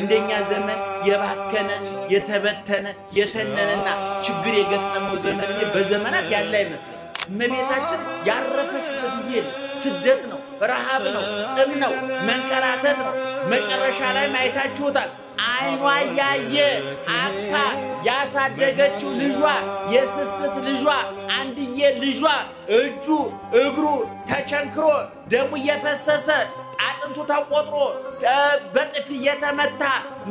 እንደኛ ዘመን የባከነ የተበተነ የተነነና ችግር የገጠመው ዘመን በዘመናት ያለ አይመስልም። እመቤታችን ያረፈችበት ጊዜ ስደት ነው፣ ረሃብ ነው፣ ጥም ነው፣ መንከራተት ነው። መጨረሻ ላይ ማየታችሁታል። አይኗ ያየ አቅፋ ያሳደገችው ልጇ የስስት ልጇ አንድዬ ልጇ እጁ እግሩ ተቸንክሮ ደሙ እየፈሰሰ አጥንቱ ተቆጥሮ በጥፊ እየተመታ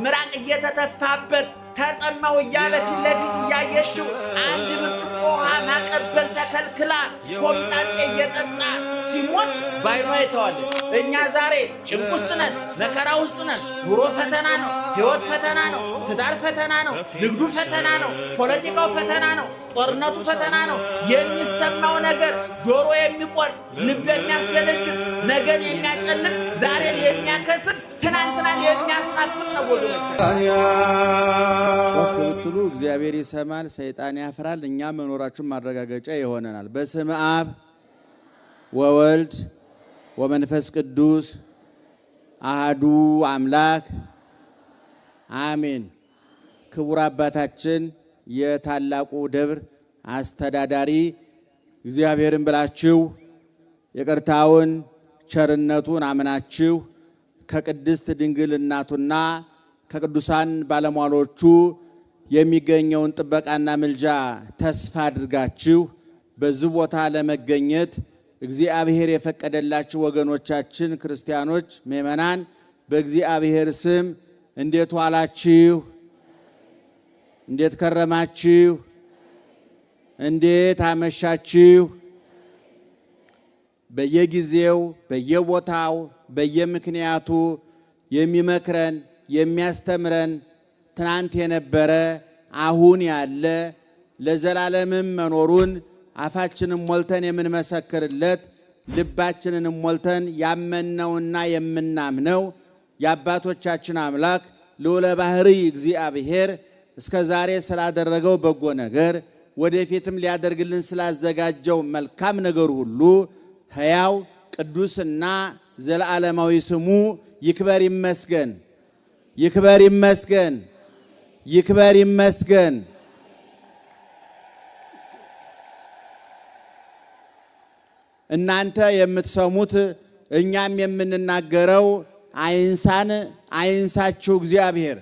ምራቅ እየተተፋበት ተጠማው እያለ ፊት ለፊት እያየችው አንድ ብርጭቆ ውሃ ማቀበል ተከልክላ ኮምጣጤ እየጠጣ ሲሞት ባይኗ አይተዋለች። እኛ ዛሬ ጭንቅ ውስጥ ነን፣ መከራ ውስጥ ነን። ኑሮ ፈተና ነው፣ ሕይወት ፈተና ነው፣ ትዳር ፈተና ነው፣ ንግዱ ፈተና ነው፣ ፖለቲካው ፈተና ነው፣ ጦርነቱ ፈተና ነው። የሚሰማው ነገር ጆሮ የሚቆርጥ ልብ የሚያስደነግጥ ነገን የሚያጨልም ዛሬን የሚያከስር ትናንትናን የሚያስናፍቅ ነው ወገኖች። ጮክ ብትሉ እግዚአብሔር ይሰማል፣ ሰይጣን ያፍራል። እኛ መኖራችን ማረጋገጫ ይሆነናል። በስመ አብ ወወልድ ወመንፈስ ቅዱስ አሐዱ አምላክ አሜን። ክቡር አባታችን የታላቁ ደብር አስተዳዳሪ እግዚአብሔርን ብላችሁ ይቅርታውን ቸርነቱን አምናችሁ ከቅድስት ድንግል እናቱና ከቅዱሳን ባለሟሎቹ የሚገኘውን ጥበቃና ምልጃ ተስፋ አድርጋችሁ በዚህ ቦታ ለመገኘት እግዚአብሔር የፈቀደላችሁ ወገኖቻችን ክርስቲያኖች ምእመናን በእግዚአብሔር ስም እንዴት ዋላችሁ? እንዴት ከረማችሁ? እንዴት አመሻችሁ? በየጊዜው በየቦታው በየምክንያቱ የሚመክረን የሚያስተምረን ትናንት የነበረ አሁን ያለ ለዘላለምም መኖሩን አፋችንን ሞልተን የምንመሰክርለት ልባችንንም ሞልተን ያመነውና የምናምነው የአባቶቻችን አምላክ ልዑለ ባሕርይ እግዚአብሔር እስከ ዛሬ ስላደረገው በጎ ነገር ወደፊትም ሊያደርግልን ስላዘጋጀው መልካም ነገር ሁሉ ሕያው ቅዱስና ዘላለማዊ ስሙ ይክበር ይመስገን፣ ይክበር ይመስገን፣ ይክበር ይመስገን። እናንተ የምትሰሙት እኛም የምንናገረው አይንሳን አይንሳችሁ። እግዚአብሔር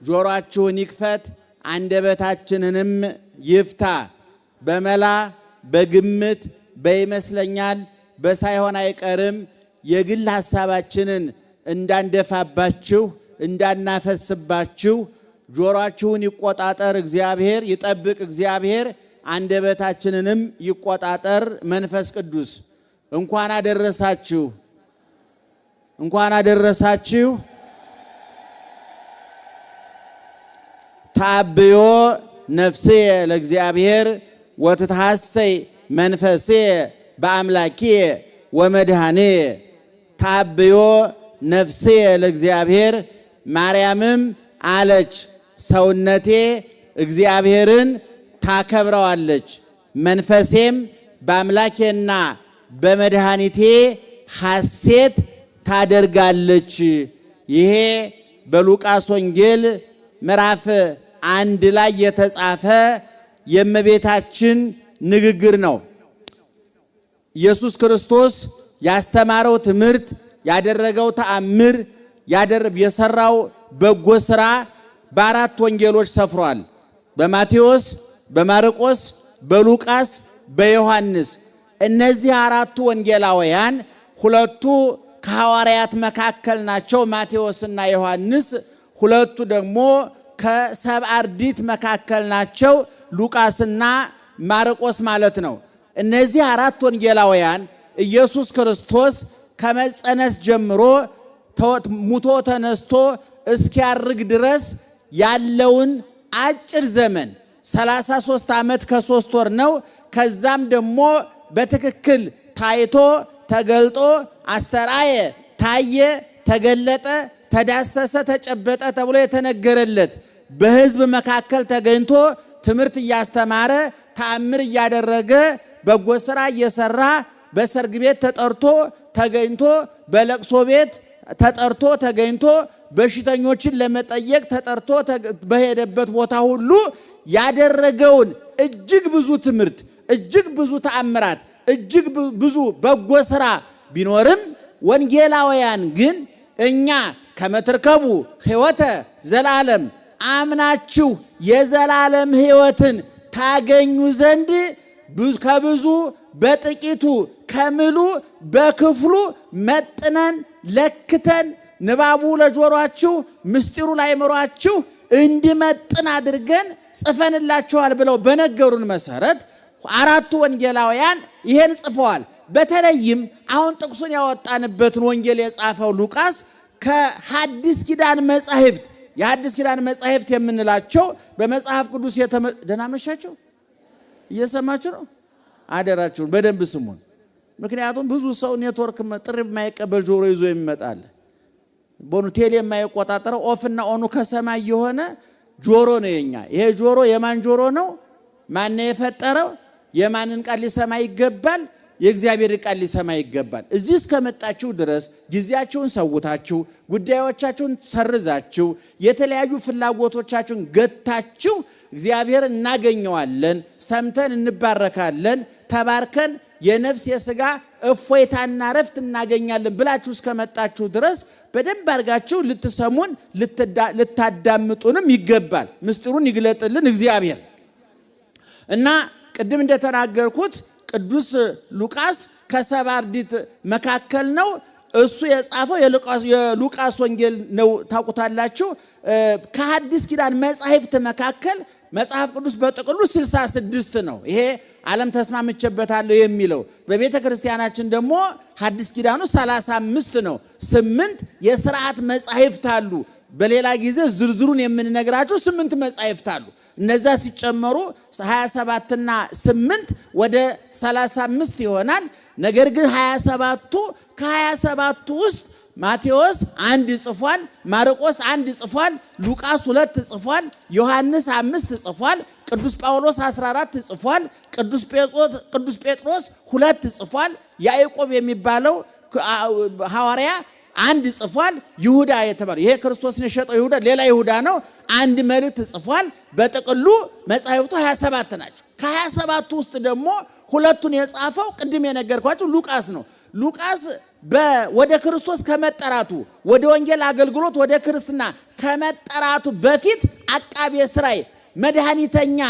ጆሮአችሁን ይክፈት አንደበታችንንም ይፍታ። በመላ በግምት በይመስለኛል በሳይሆን አይቀርም የግል ሐሳባችንን እንዳንደፋባችሁ እንዳናፈስባችሁ ጆሮአችሁን ይቆጣጠር እግዚአብሔር፣ ይጠብቅ እግዚአብሔር። አንደበታችንንም ይቆጣጠር መንፈስ ቅዱስ። እንኳን አደረሳችሁ፣ እንኳን አደረሳችሁ። ታብዮ ነፍሴ ለእግዚአብሔር ወትትሐሰይ መንፈሴ በአምላኬ ወመድኃኔ። ታብዮ ነፍሴ ለእግዚአብሔር። ማርያምም አለች ሰውነቴ እግዚአብሔርን ታከብረዋለች፣ መንፈሴም በአምላኬና በመድኃኒቴ ሐሴት ታደርጋለች። ይሄ በሉቃስ ወንጌል ምዕራፍ 1 ላይ የተጻፈ የእመቤታችን ንግግር ነው። ኢየሱስ ክርስቶስ ያስተማረው ትምህርት፣ ያደረገው ተአምር፣ የሰራው በጎ ሥራ በአራት ወንጌሎች ሰፍሯል። በማቴዎስ፣ በማርቆስ፣ በሉቃስ፣ በዮሐንስ። እነዚህ አራቱ ወንጌላውያን ሁለቱ ከሐዋርያት መካከል ናቸው፣ ማቴዎስና ዮሐንስ። ሁለቱ ደግሞ ከሰብዓ አርድእት መካከል ናቸው፣ ሉቃስና ማርቆስ ማለት ነው። እነዚህ አራት ወንጌላውያን ኢየሱስ ክርስቶስ ከመጸነስ ጀምሮ ሙቶ ተነስቶ እስኪያርግ ድረስ ያለውን አጭር ዘመን 33 ዓመት ከ3 ወር ነው። ከዛም ደግሞ በትክክል ታይቶ ተገልጦ አስተርአየ፣ ታየ፣ ተገለጠ፣ ተዳሰሰ፣ ተጨበጠ ተብሎ የተነገረለት በሕዝብ መካከል ተገኝቶ ትምህርት እያስተማረ ተአምር እያደረገ በጎ ሥራ እየሰራ በሰርግ ቤት ተጠርቶ ተገኝቶ በለቅሶ ቤት ተጠርቶ ተገኝቶ በሽተኞችን ለመጠየቅ ተጠርቶ በሄደበት ቦታ ሁሉ ያደረገውን እጅግ ብዙ ትምህርት፣ እጅግ ብዙ ተአምራት፣ እጅግ ብዙ በጎ ሥራ ቢኖርም ወንጌላውያን ግን እኛ ከመትርከቡ ሕይወተ ዘላለም አምናችሁ የዘላለም ሕይወትን ታገኙ ዘንድ ከብዙ በጥቂቱ ከምሉ በክፍሉ መጥነን ለክተን ንባቡ ለጆሮአችሁ ምስጢሩ ለአእምሮአችሁ እንዲመጥን አድርገን ጽፈንላችኋል ብለው በነገሩን መሰረት አራቱ ወንጌላውያን ይሄን ጽፈዋል። በተለይም አሁን ጥቅሱን ያወጣንበትን ወንጌል የጻፈው ሉቃስ ከሐዲስ ኪዳን መጻሕፍት የሐዲስ ኪዳን መጻሕፍት የምንላቸው በመጽሐፍ ቅዱስ ደህና መሻቸው እየሰማችሁ ነው። አደራችሁን በደንብ ስሙን። ምክንያቱም ብዙ ሰው ኔትወርክ ጥሪ የማይቀበል ጆሮ ይዞ ይመጣል። ቦኑ ቴሌ የማይቆጣጠረው ኦፍና ኦኑ ከሰማይ የሆነ ጆሮ ነው የኛ። ይሄ ጆሮ የማን ጆሮ ነው? ማን ነው የፈጠረው? የማንን ቃል ሊሰማ ይገባል? የእግዚአብሔር ቃል ሊሰማ ይገባል። እዚህ እስከመጣችሁ ድረስ ጊዜያችሁን ሰውታችሁ ጉዳዮቻችሁን ሰርዛችሁ የተለያዩ ፍላጎቶቻችሁን ገታችሁ እግዚአብሔር እናገኘዋለን፣ ሰምተን እንባረካለን፣ ተባርከን የነፍስ የሥጋ እፎይታና ረፍት እናገኛለን ብላችሁ እስከመጣችሁ ድረስ በደንብ አድርጋችሁ ልትሰሙን ልታዳምጡንም ይገባል። ምስጢሩን ይግለጥልን እግዚአብሔር እና ቅድም እንደተናገርኩት ቅዱስ ሉቃስ ከሰባ አርድእት መካከል ነው። እሱ የጻፈው የሉቃስ ወንጌል ነው። ታውቁታላችሁ። ከሐዲስ ኪዳን መጻሕፍት መካከል መጽሐፍ ቅዱስ በጥቅሉ 66 ነው። ይሄ ዓለም ተስማምቼበታለሁ የሚለው በቤተ ክርስቲያናችን ደግሞ ሐዲስ ኪዳኑ 35 ነው። 8 የሥርዓት መጻሕፍት አሉ። በሌላ ጊዜ ዝርዝሩን የምንነግራችሁ 8 መጻሕፍት አሉ። እነዛ ሲጨመሩ 27 እና 8 ወደ 35 ይሆናል። ነገር ግን 27ቱ ከ27ቱ ውስጥ ማቴዎስ 1 ጽፏል፣ ማርቆስ 1 ጽፏል፣ ሉቃስ 2 ጽፏል፣ ዮሐንስ 5 ጽፏል፣ ቅዱስ ጳውሎስ 14 ጽፏል፣ ቅዱስ ጴጥሮስ 2 ጽፏል፣ ያዕቆብ የሚባለው ሐዋርያ 1 ጽፏል፣ ይሁዳ የተባለው ይሄ ክርስቶስን የሸጠው ይሁዳ ሌላ ይሁዳ ነው፣ 1 መልእክት ጽፏል። በጥቅሉ መጻሕፍቱ 27 ናቸው። ከ27ቱ ውስጥ ደግሞ 2ቱን የጻፈው ቅድም የነገርኳችሁ ሉቃስ ነው። ሉቃስ ወደ ክርስቶስ ከመጠራቱ ወደ ወንጌል አገልግሎት ወደ ክርስትና ከመጠራቱ በፊት አቃቤ ሥራይ መድኃኒተኛ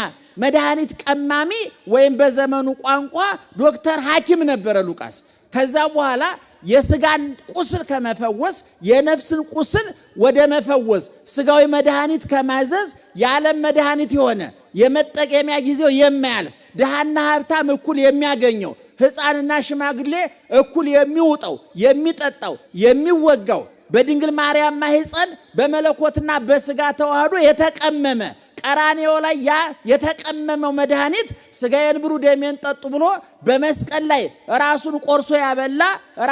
መድኃኒት ቀማሚ ወይም በዘመኑ ቋንቋ ዶክተር ሐኪም ነበረ ሉቃስ። ከዛ በኋላ የስጋን ቁስል ከመፈወስ የነፍስን ቁስል ወደ መፈወስ ስጋዊ መድኃኒት ከማዘዝ የዓለም መድኃኒት የሆነ የመጠቀሚያ ጊዜው የማያልፍ ድሃና ሀብታም እኩል የሚያገኘው ሕፃንና ሽማግሌ እኩል የሚውጠው የሚጠጣው የሚወጋው በድንግል ማርያም ማህፀን በመለኮትና በስጋ ተዋህዶ የተቀመመ ቀራንዮ ላይ ያ የተቀመመው መድኃኒት ስጋዬን ብሉ ደሜን ጠጡ ብሎ በመስቀል ላይ ራሱን ቆርሶ ያበላ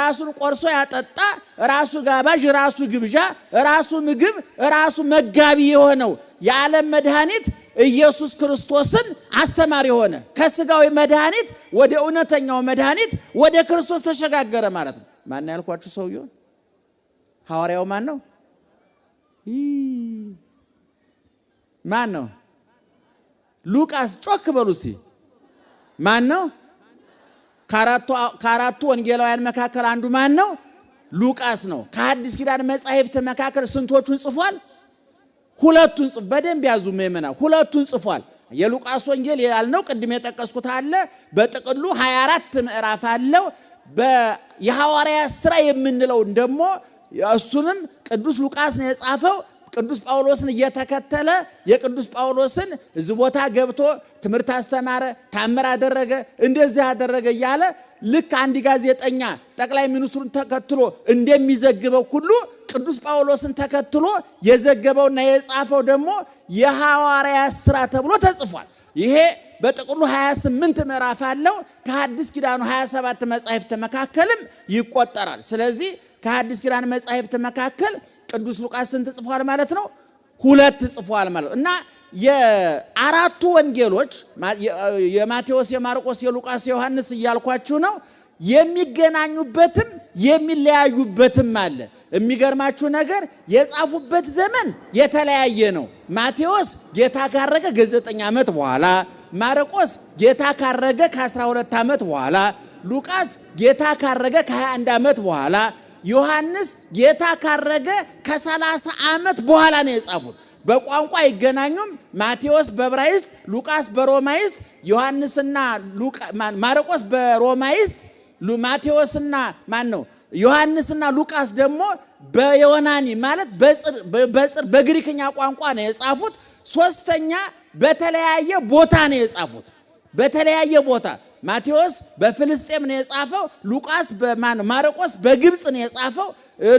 ራሱን ቆርሶ ያጠጣ ራሱ ጋባዥ ራሱ ግብዣ ራሱ ምግብ ራሱ መጋቢ የሆነው የዓለም መድኃኒት ኢየሱስ ክርስቶስን አስተማሪ ሆነ። ከስጋዊ መድኃኒት ወደ እውነተኛው መድኃኒት ወደ ክርስቶስ ተሸጋገረ ማለት ነው። ማን ያልኳችሁ ሰውየው ሐዋርያው ማን ነው? ማን ነው? ሉቃስ። ጮክ በሉ እስቲ ማን ነው? ከአራቱ ወንጌላውያን መካከል አንዱ ማን ነው? ሉቃስ ነው። ከሐዲስ ኪዳን መጻሕፍት መካከል ስንቶቹን ጽፏል? 2ቱን ጽፏል። በደንብ ያዙ ምእመና፣ 2ቱን ጽፏል። የሉቃስ ወንጌል ያልነው ቅድም የጠቀስኩት አለ። በጥቅሉ 24 ምዕራፍ አለው። የሐዋርያት ሥራ የምንለው ደግሞ እሱንም ቅዱስ ሉቃስ ነው የጻፈው። ቅዱስ ጳውሎስን እየተከተለ የቅዱስ ጳውሎስን እዚህ ቦታ ገብቶ ትምህርት አስተማረ፣ ታምር አደረገ፣ እንደዚህ አደረገ እያለ ልክ አንድ ጋዜጠኛ ጠቅላይ ሚኒስትሩን ተከትሎ እንደሚዘግበው ሁሉ ቅዱስ ጳውሎስን ተከትሎ የዘገበውና የጻፈው ደግሞ የሐዋርያት ሥራ ተብሎ ተጽፏል። ይሄ በጥቅሉ 28 ምዕራፍ አለው። ከሐዲስ ኪዳኑ 27 መጻሕፍት መካከልም ይቆጠራል። ስለዚህ ከሐዲስ ኪዳን መጻሕፍት መካከል ቅዱስ ሉቃስ ስንት ጽፏል ማለት ነው? 2 ጽፏል ማለት ነው። እና የአራቱ ወንጌሎች የማቴዎስ፣ የማርቆስ፣ የሉቃስ፣ የዮሐንስ እያልኳችሁ ነው። የሚገናኙበትም የሚለያዩበትም አለ። የሚገርማችሁ ነገር የጻፉበት ዘመን የተለያየ ነው። ማቴዎስ ጌታ ካረገ ከ9 ዓመት በኋላ፣ ማርቆስ ጌታ ካረገ ከ12 ዓመት በኋላ፣ ሉቃስ ጌታ ካረገ ከ21 ዓመት በኋላ፣ ዮሐንስ ጌታ ካረገ ከ30 ዓመት በኋላ ነው የጻፉት። በቋንቋ አይገናኙም። ማቴዎስ በዕብራይስጥ፣ ሉቃስ በሮማይስጥ፣ ዮሐንስና ማርቆስ በሮማይስጥ፣ ማቴዎስና ዮሐንስና ሉቃስ ደግሞ በዮናኒ ማለት በግሪክኛ ቋንቋ ነው የጻፉት። ሶስተኛ በተለያየ ቦታ ነው የጻፉት። በተለያየ ቦታ ማቴዎስ በፍልስጤም ነው የጻፈው። ሉቃስ ማርቆስ በግብጽ ነው የጻፈው።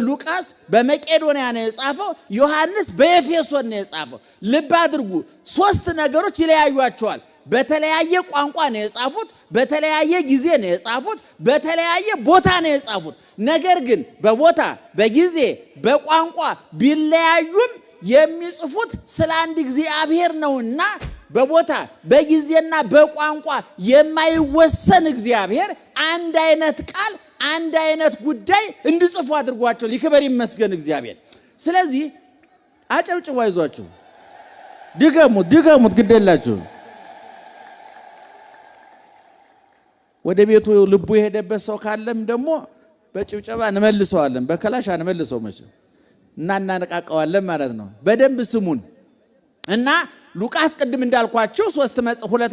ሉቃስ በመቄዶንያ ነው የጻፈው። ዮሐንስ በኤፌሶን ነው የጻፈው። ልብ አድርጉ፣ 3 ነገሮች ይለያዩአቸዋል። በተለያየ ቋንቋ ነው የጻፉት። በተለያየ ጊዜ ነው የጻፉት። በተለያየ ቦታ ነው የጻፉት። ነገር ግን በቦታ በጊዜ በቋንቋ ቢለያዩም የሚጽፉት ስለ አንድ እግዚአብሔር ነውና በቦታ በጊዜና በቋንቋ የማይወሰን እግዚአብሔር አንድ አይነት ቃል አንድ አይነት ጉዳይ እንዲጽፉ አድርጓቸው ሊክበር ይመስገን እግዚአብሔር። ስለዚህ አጨብጭቡ፣ አይዟችሁ፣ ድገሙት፣ ግደላችሁ። ወደ ቤቱ ልቡ የሄደበት ሰው ካለም ደግሞ በጭብጨባ እንመልሰዋለን፣ በከላሽ አንመልሰው መቼም እና እናነቃቀዋለን ማለት ነው። በደንብ ስሙን እና ሉቃስ ቅድም እንዳልኳችሁ 2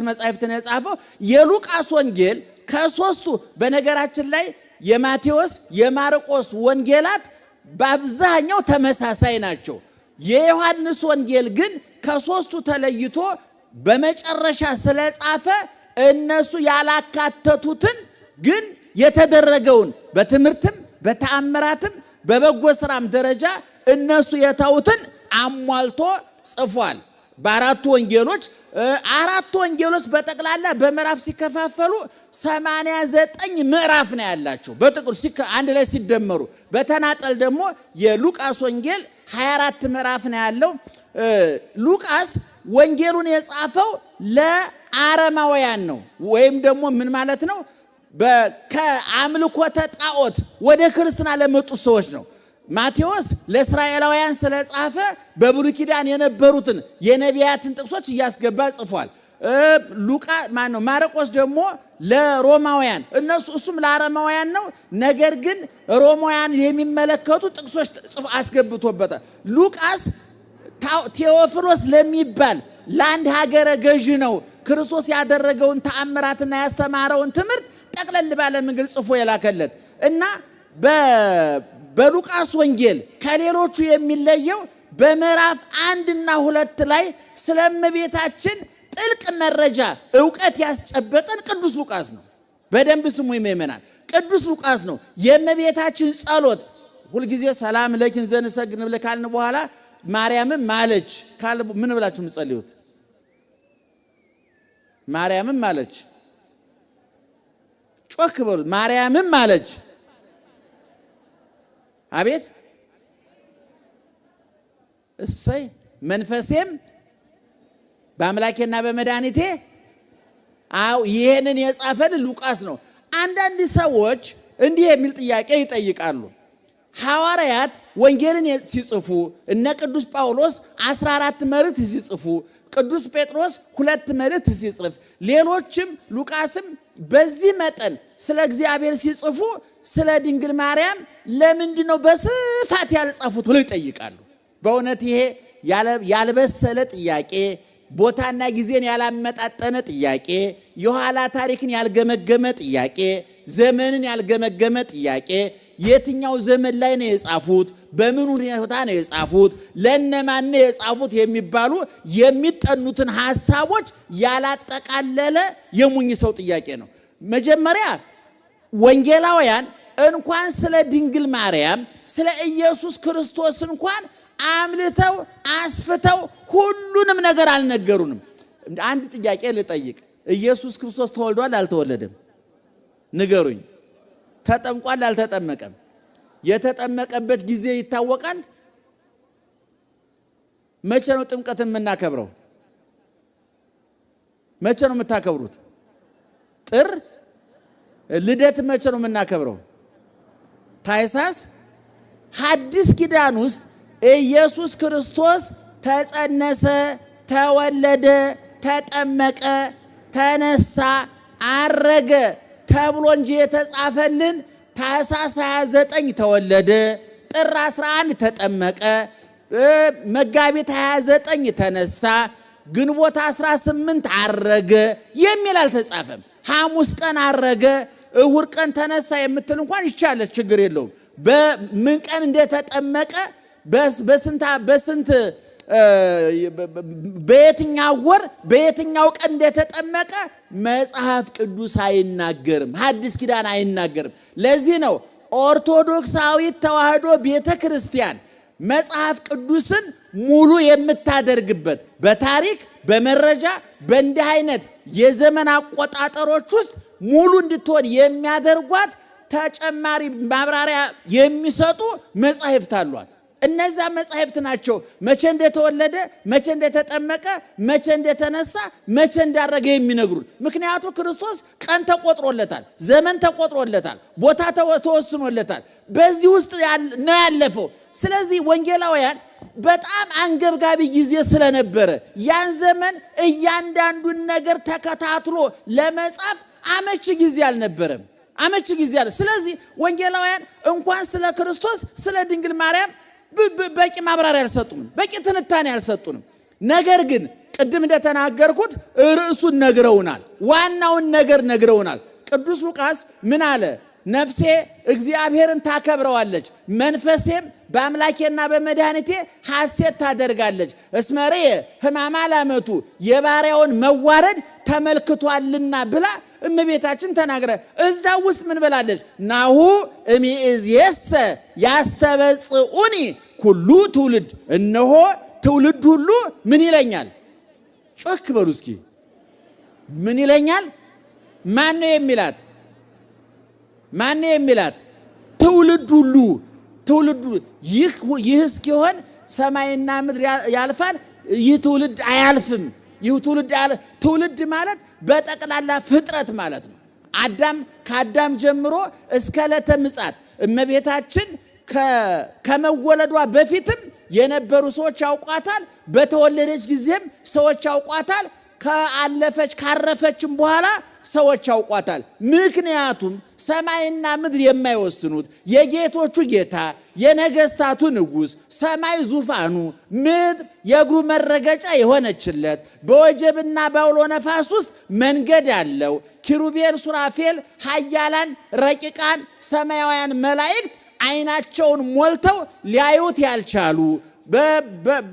መጻሕፍትን የጻፈው የሉቃስ ወንጌል ከ3ቱ በነገራችን ላይ የማቴዎስ የማርቆስ ወንጌላት በአብዛኛው ተመሳሳይ ናቸው። የዮሐንስ ወንጌል ግን ከ3ቱ ተለይቶ በመጨረሻ ስለጻፈ እነሱ ያላካተቱትን ግን የተደረገውን በትምህርትም በተአምራትም በበጎ ስራም ደረጃ እነሱ የታውትን አሟልቶ ጽፏል። በአራቱ ወንጌሎች 4 ወንጌሎች በጠቅላላ በምዕራፍ ሲከፋፈሉ 89 ምዕራፍ ነው ያላቸው በጥቅሉ አንድ ላይ ሲደመሩ። በተናጠል ደግሞ የሉቃስ ወንጌል 24 ምዕራፍ ነው ያለው። ሉቃስ ወንጌሉን የጻፈው ለአረማውያን ነው፣ ወይም ደግሞ ምን ማለት ነው? ከአምልኮተ ጣዖት ወደ ክርስትና ለመጡ ሰዎች ነው። ማቴዎስ ለእስራኤላውያን ስለጻፈ በብሉይ ኪዳን የነበሩትን የነቢያትን ጥቅሶች እያስገባ ጽፏል። ማርቆስ ደግሞ ለሮማውያን እሱም ለአረማውያን ነው። ነገር ግን ሮማውያን የሚመለከቱ ጥቅሶች አስገብቶበታል። ሉቃስ ቴዎፍሎስ ለሚባል ለአንድ ሀገረ ገዥ ነው ክርስቶስ ያደረገውን ተአምራትና ያስተማረውን ትምህርት ጠቅለል ባለ መንገድ ጽፎ የላከለት እና በሉቃስ ወንጌል ከሌሎቹ የሚለየው በምዕራፍ 1 እና 2 ላይ ስለ እመቤታችን ጥልቅ መረጃ ዕውቀት ያስጨበጠን ቅዱስ ሉቃስ ነው። በደንብ ስሙ ይመናል። ቅዱስ ሉቃስ ነው። የእመቤታችን ጸሎት ሁልጊዜ ሰላም ለኪን ዘንሰግድ ብለካልን በኋላ ማርያምም ማለች ካል ምን ብላችሁ ምጸልዩት? ማርያምም ማለች፣ ጮክ በሉ። ማርያምም ማለች። አቤት እሰይ መንፈሴም በአምላኬና በመድኃኒቴ ይሄንን የጻፈልን ሉቃስ ነው። አንዳንድ ሰዎች እንዲህ የሚል ጥያቄ ይጠይቃሉ። ሐዋርያት ወንጌልን ሲጽፉ እነ ቅዱስ ጳውሎስ 14 መልእክት ሲጽፉ፣ ቅዱስ ጴጥሮስ 2 መልእክት ሲጽፍ፣ ሌሎችም ሉቃስም በዚህ መጠን ስለ እግዚአብሔር ሲጽፉ ስለ ድንግል ማርያም ለምንድን ነው በስፋት ያልጻፉት ብለው ይጠይቃሉ። በእውነት ይሄ ያልበሰለ ጥያቄ፣ ቦታና ጊዜን ያላመጣጠነ ጥያቄ፣ የኋላ ታሪክን ያልገመገመ ጥያቄ፣ ዘመንን ያልገመገመ ጥያቄ፣ የትኛው ዘመን ላይ ነው የጻፉት፣ በምን ሁኔታ ነው የጻፉት፣ ለነማን ነው የጻፉት የሚባሉ የሚጠኑትን ሐሳቦች ያላጠቃለለ የሙኝ ሰው ጥያቄ ነው። መጀመሪያ ወንጌላውያን እንኳን ስለ ድንግል ማርያም ስለ ኢየሱስ ክርስቶስ እንኳን አምልተው አስፍተው ሁሉንም ነገር አልነገሩንም። አንድ ጥያቄ ልጠይቅ። ኢየሱስ ክርስቶስ ተወልዷል አልተወለደም? ንገሩኝ። ተጠምቋል አልተጠመቀም? የተጠመቀበት ጊዜ ይታወቃል? መቼ ነው ጥምቀትን የምናከብረው? መቼ ነው የምታከብሩት? ጥር። ልደት መቼ ነው የምናከብረው? ታኅሳስ ሐዲስ ኪዳን ውስጥ ኢየሱስ ክርስቶስ ተጸነሰ፣ ተወለደ፣ ተጠመቀ፣ ተነሳ፣ አረገ ተብሎ እንጂ የተጻፈልን ታኅሳስ 29 ተወለደ፣ ጥር 11 ተጠመቀ፣ መጋቢት 29 ተነሳ፣ ግንቦት 18 አረገ የሚል አልተጻፈም። ሐሙስ ቀን አረገ፣ እሁድ ቀን ተነሳ የምትል እንኳን ይቻላል፣ ችግር የለውም። በምን ቀን እንደተጠመቀ በስንት በየትኛው ወር በየትኛው ቀን እንደተጠመቀ መጽሐፍ ቅዱስ አይናገርም፣ ሐዲስ ኪዳን አይናገርም። ለዚህ ነው ኦርቶዶክሳዊት ተዋሕዶ ቤተ ክርስቲያን መጽሐፍ ቅዱስን ሙሉ የምታደርግበት በታሪክ በመረጃ በእንዲህ አይነት የዘመን አቆጣጠሮች ውስጥ ሙሉ እንድትሆን የሚያደርጓት ተጨማሪ ማብራሪያ የሚሰጡ መጻሕፍት አሏት። እነዛ መጻሕፍት ናቸው መቼ እንደተወለደ፣ መቼ እንደተጠመቀ፣ መቼ እንደተነሳ፣ መቼ እንዳረገ የሚነግሩን። ምክንያቱም ክርስቶስ ቀን ተቆጥሮለታል፣ ዘመን ተቆጥሮለታል፣ ቦታ ተወስኖለታል። በዚህ ውስጥ ነው ያለፈው። ስለዚህ ወንጌላውያን በጣም አንገብጋቢ ጊዜ ስለነበረ ያን ዘመን እያንዳንዱን ነገር ተከታትሎ ለመጻፍ አመቺ ጊዜ አልነበረም፣ አመቺ ጊዜ አለ። ስለዚህ ወንጌላውያን እንኳን ስለ ክርስቶስ ስለ ድንግል ማርያም በቂ ማብራሪያ አልሰጡንም፣ በቂ ትንታኔ አልሰጡንም። ነገር ግን ቅድም እንደተናገርኩት ርዕሱን ነግረውናል፣ ዋናውን ነገር ነግረውናል። ቅዱስ ሉቃስ ምን አለ? ነፍሴ እግዚአብሔርን ታከብረዋለች፣ መንፈሴም በአምላኬና በመድኃኒቴ ሐሴት ታደርጋለች። እስመርየ ሕማማ ላመቱ የባሪያውን መዋረድ ተመልክቷልና ብላ እመቤታችን ተናግረ እዛ ውስጥ ምን ብላለች? ናሁ እምይእዜሰ ያስተበጽኡኒ ኩሉ ትውልድ፣ እነሆ ትውልድ ሁሉ ምን ይለኛል? ጮክ በሉ እስኪ። ምን ይለኛል? ማን ነው የሚላት? ማን ነው የሚላት? ትውልድ ሁሉ። ትውልድ ይህ እስኪሆን ሰማይና ምድር ያልፋል፣ ይህ ትውልድ አያልፍም። ይህ ትውልድ ማለት በጠቅላላ ፍጥረት ማለት ነው። ከአዳም ጀምሮ እስከ ዕለተ ምጽአት እመቤታችን ከመወለዷ በፊትም የነበሩ ሰዎች ያውቋታል፣ በተወለደች ጊዜም ሰዎች ያውቋታል፣ ካረፈችም በኋላ ሰዎች ያውቋታል። ምክንያቱም ሰማይና ምድር የማይወስኑት የጌቶቹ ጌታ የነገስታቱ ንጉሥ፣ ሰማይ ዙፋኑ፣ ምድር የእግሩ መረገጫ የሆነችለት፣ በወጀብና በአውሎ ነፋስ ውስጥ መንገድ ያለው ኪሩቤል፣ ሱራፌል፣ ኃያላን ረቂቃን ሰማያውያን መላእክት ዓይናቸውን ሞልተው ሊያዩት ያልቻሉ፣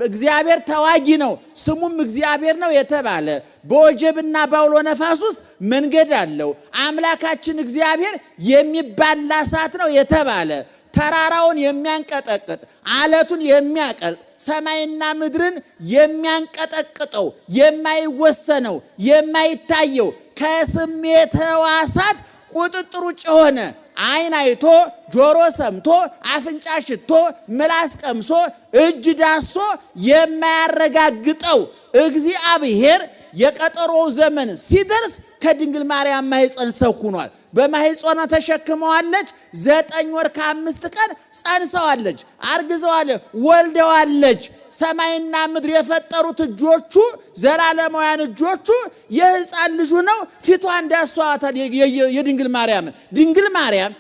እግዚአብሔር ተዋጊ ነው ስሙም እግዚአብሔር ነው የተባለ፣ በወጀብና በአውሎ ነፋስ ውስጥ መንገድ አለው አምላካችን እግዚአብሔር የሚባላ እሳት ነው የተባለ፣ ተራራውን የሚያንቀጠቅጥ አለቱን የሚያቀልጥ ሰማይና ምድርን የሚያንቀጠቅጠው የማይወሰነው የማይታየው ከስሜት ሕዋሳት ቁጥጥር ውጭ የሆነ ዓይን አይቶ ጆሮ ሰምቶ አፍንጫ ሽቶ ምላስ ቀምሶ እጅ ዳሶ የማያረጋግጠው እግዚአብሔር የቀጠሮው ዘመን ሲደርስ ከድንግል ማርያም ማኅፀን ሰው ሆኗል። በማኅፀኗ ተሸክመዋለች። 9 ወር ከ5 ቀን ጸንሰዋለች፣ አርግዘዋለች፣ ወልደዋለች። ሰማይና ምድር የፈጠሩት እጆቹ ዘላለማውያን እጆቹ የሕፃን ልጁ ነው። ፊቷ እንዳሷታል የድንግል ማርያም። ድንግል ማርያም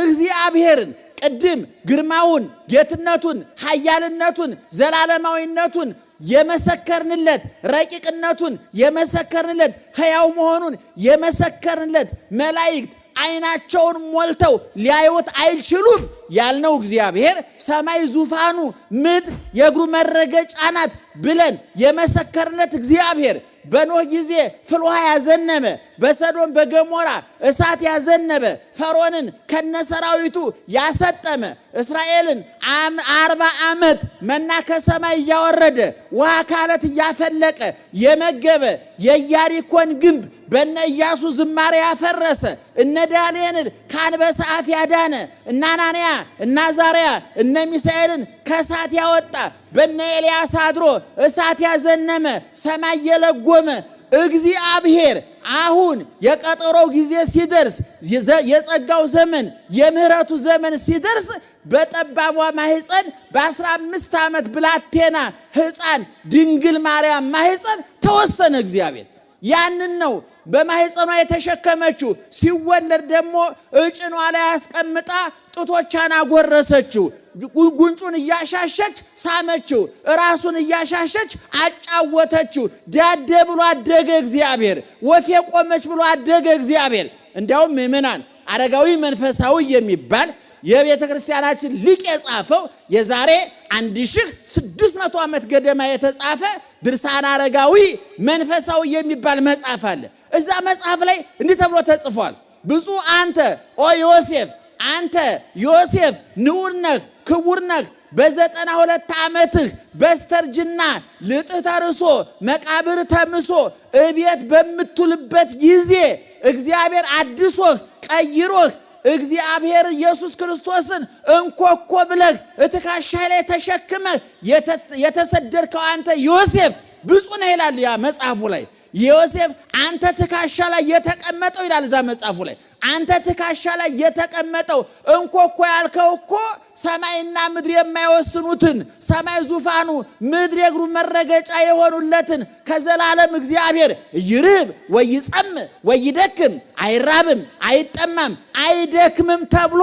እግዚአብሔርን ቅድም ግርማውን፣ ጌትነቱን፣ ኃያልነቱን፣ ዘላለማዊነቱን የመሰከርንለት፣ ረቂቅነቱን የመሰከርንለት፣ ሕያው መሆኑን የመሰከርንለት መላእክት ዓይናቸውን ሞልተው ሊያዩት አይችሉም ያልነው እግዚአብሔር ሰማይ ዙፋኑ፣ ምድር የእግሩ መረገጫ ናት ብለን የመሰከርንለት እግዚአብሔር በኖህ ጊዜ ፍል ውሃ ያዘነበ፣ በሰዶም በገሞራ እሳት ያዘነበ፣ ፈርዖንን ከነሰራዊቱ ያሰጠመ፣ እስራኤልን 40 ዓመት መና ከሰማይ እያወረደ ውሃ ካለት እያፈለቀ የመገበ፣ የኢያሪኮን ግንብ በነ ኢያሱ ዝማሬ ያፈረሰ፣ እነ ዳንኤልን ከአንበሳ አፍ ያዳነ፣ እነ አናንያ እነ አዛርያ እነ ሚሳኤልን ከእሳት ያወጣ፣ በነ ኤልያስ አድሮ እሳት ያዘነመ፣ ሰማይ የለጎመ እግዚአብሔር አሁን የቀጠሮው ጊዜ ሲደርስ፣ የጸጋው ዘመን የምህረቱ ዘመን ሲደርስ በጠባቧ ማህፀን በ15 ዓመት ብላቴና ሕፃን ድንግል ማርያም ማህፀን ተወሰነ እግዚአብሔር። ያንን ነው በማህፀኗ የተሸከመችው። ሲወለድ ደግሞ እጭኗ ላይ አስቀምጣ ጡቶቿን አጎረሰችው። ጉንጩን እያሻሸች ሳመችው፣ ራሱን እያሻሸች አጫወተችው። ዳደ ብሎ አደገ እግዚአብሔር። ወፌ ቆመች ብሎ አደገ እግዚአብሔር። እንዲያውም ምእመናን አረጋዊ መንፈሳዊ የሚባል የቤተ ክርስቲያናችን ሊቅ የጻፈው የዛሬ 1600 ዓመት ገደማ የተጻፈ ድርሳነ አረጋዊ መንፈሳዊ የሚባል መጽሐፍ አለ። እዛ መጽሐፍ ላይ እንዲህ ተብሎ ተጽፏል። ብፁዕ አንተ ኦ ዮሴፍ፣ አንተ ዮሴፍ ንዑር ነህ ክቡር ነህ። በ92 ዓመትህ በስተርጅና ልጥህ ተርሶ መቃብር ተምሶ እቤት በምትውልበት ጊዜ እግዚአብሔር አድሶህ ቀይሮህ እግዚአብሔር ኢየሱስ ክርስቶስን እንኮኮ ብለህ እትካሻህ ላይ ተሸክመህ የተሰደድከው አንተ ዮሴፍ ብፁዕ ነህ ይላል ያ መጽሐፉ ላይ። ዮሴፍ አንተ ትካሻ ላይ የተቀመጠው ይላል እዛ መጽሐፉ ላይ። አንተ ትካሻ ላይ የተቀመጠው እንኮኮ ያልከው እኮ ሰማይና ምድር የማይወስኑትን ሰማይ ዙፋኑ ምድር የእግሩ መረገጫ የሆኑለትን ከዘላለም እግዚአብሔር ይርብ ወይጸም ወይደክም አይራብም አይጠማም አይደክምም ተብሎ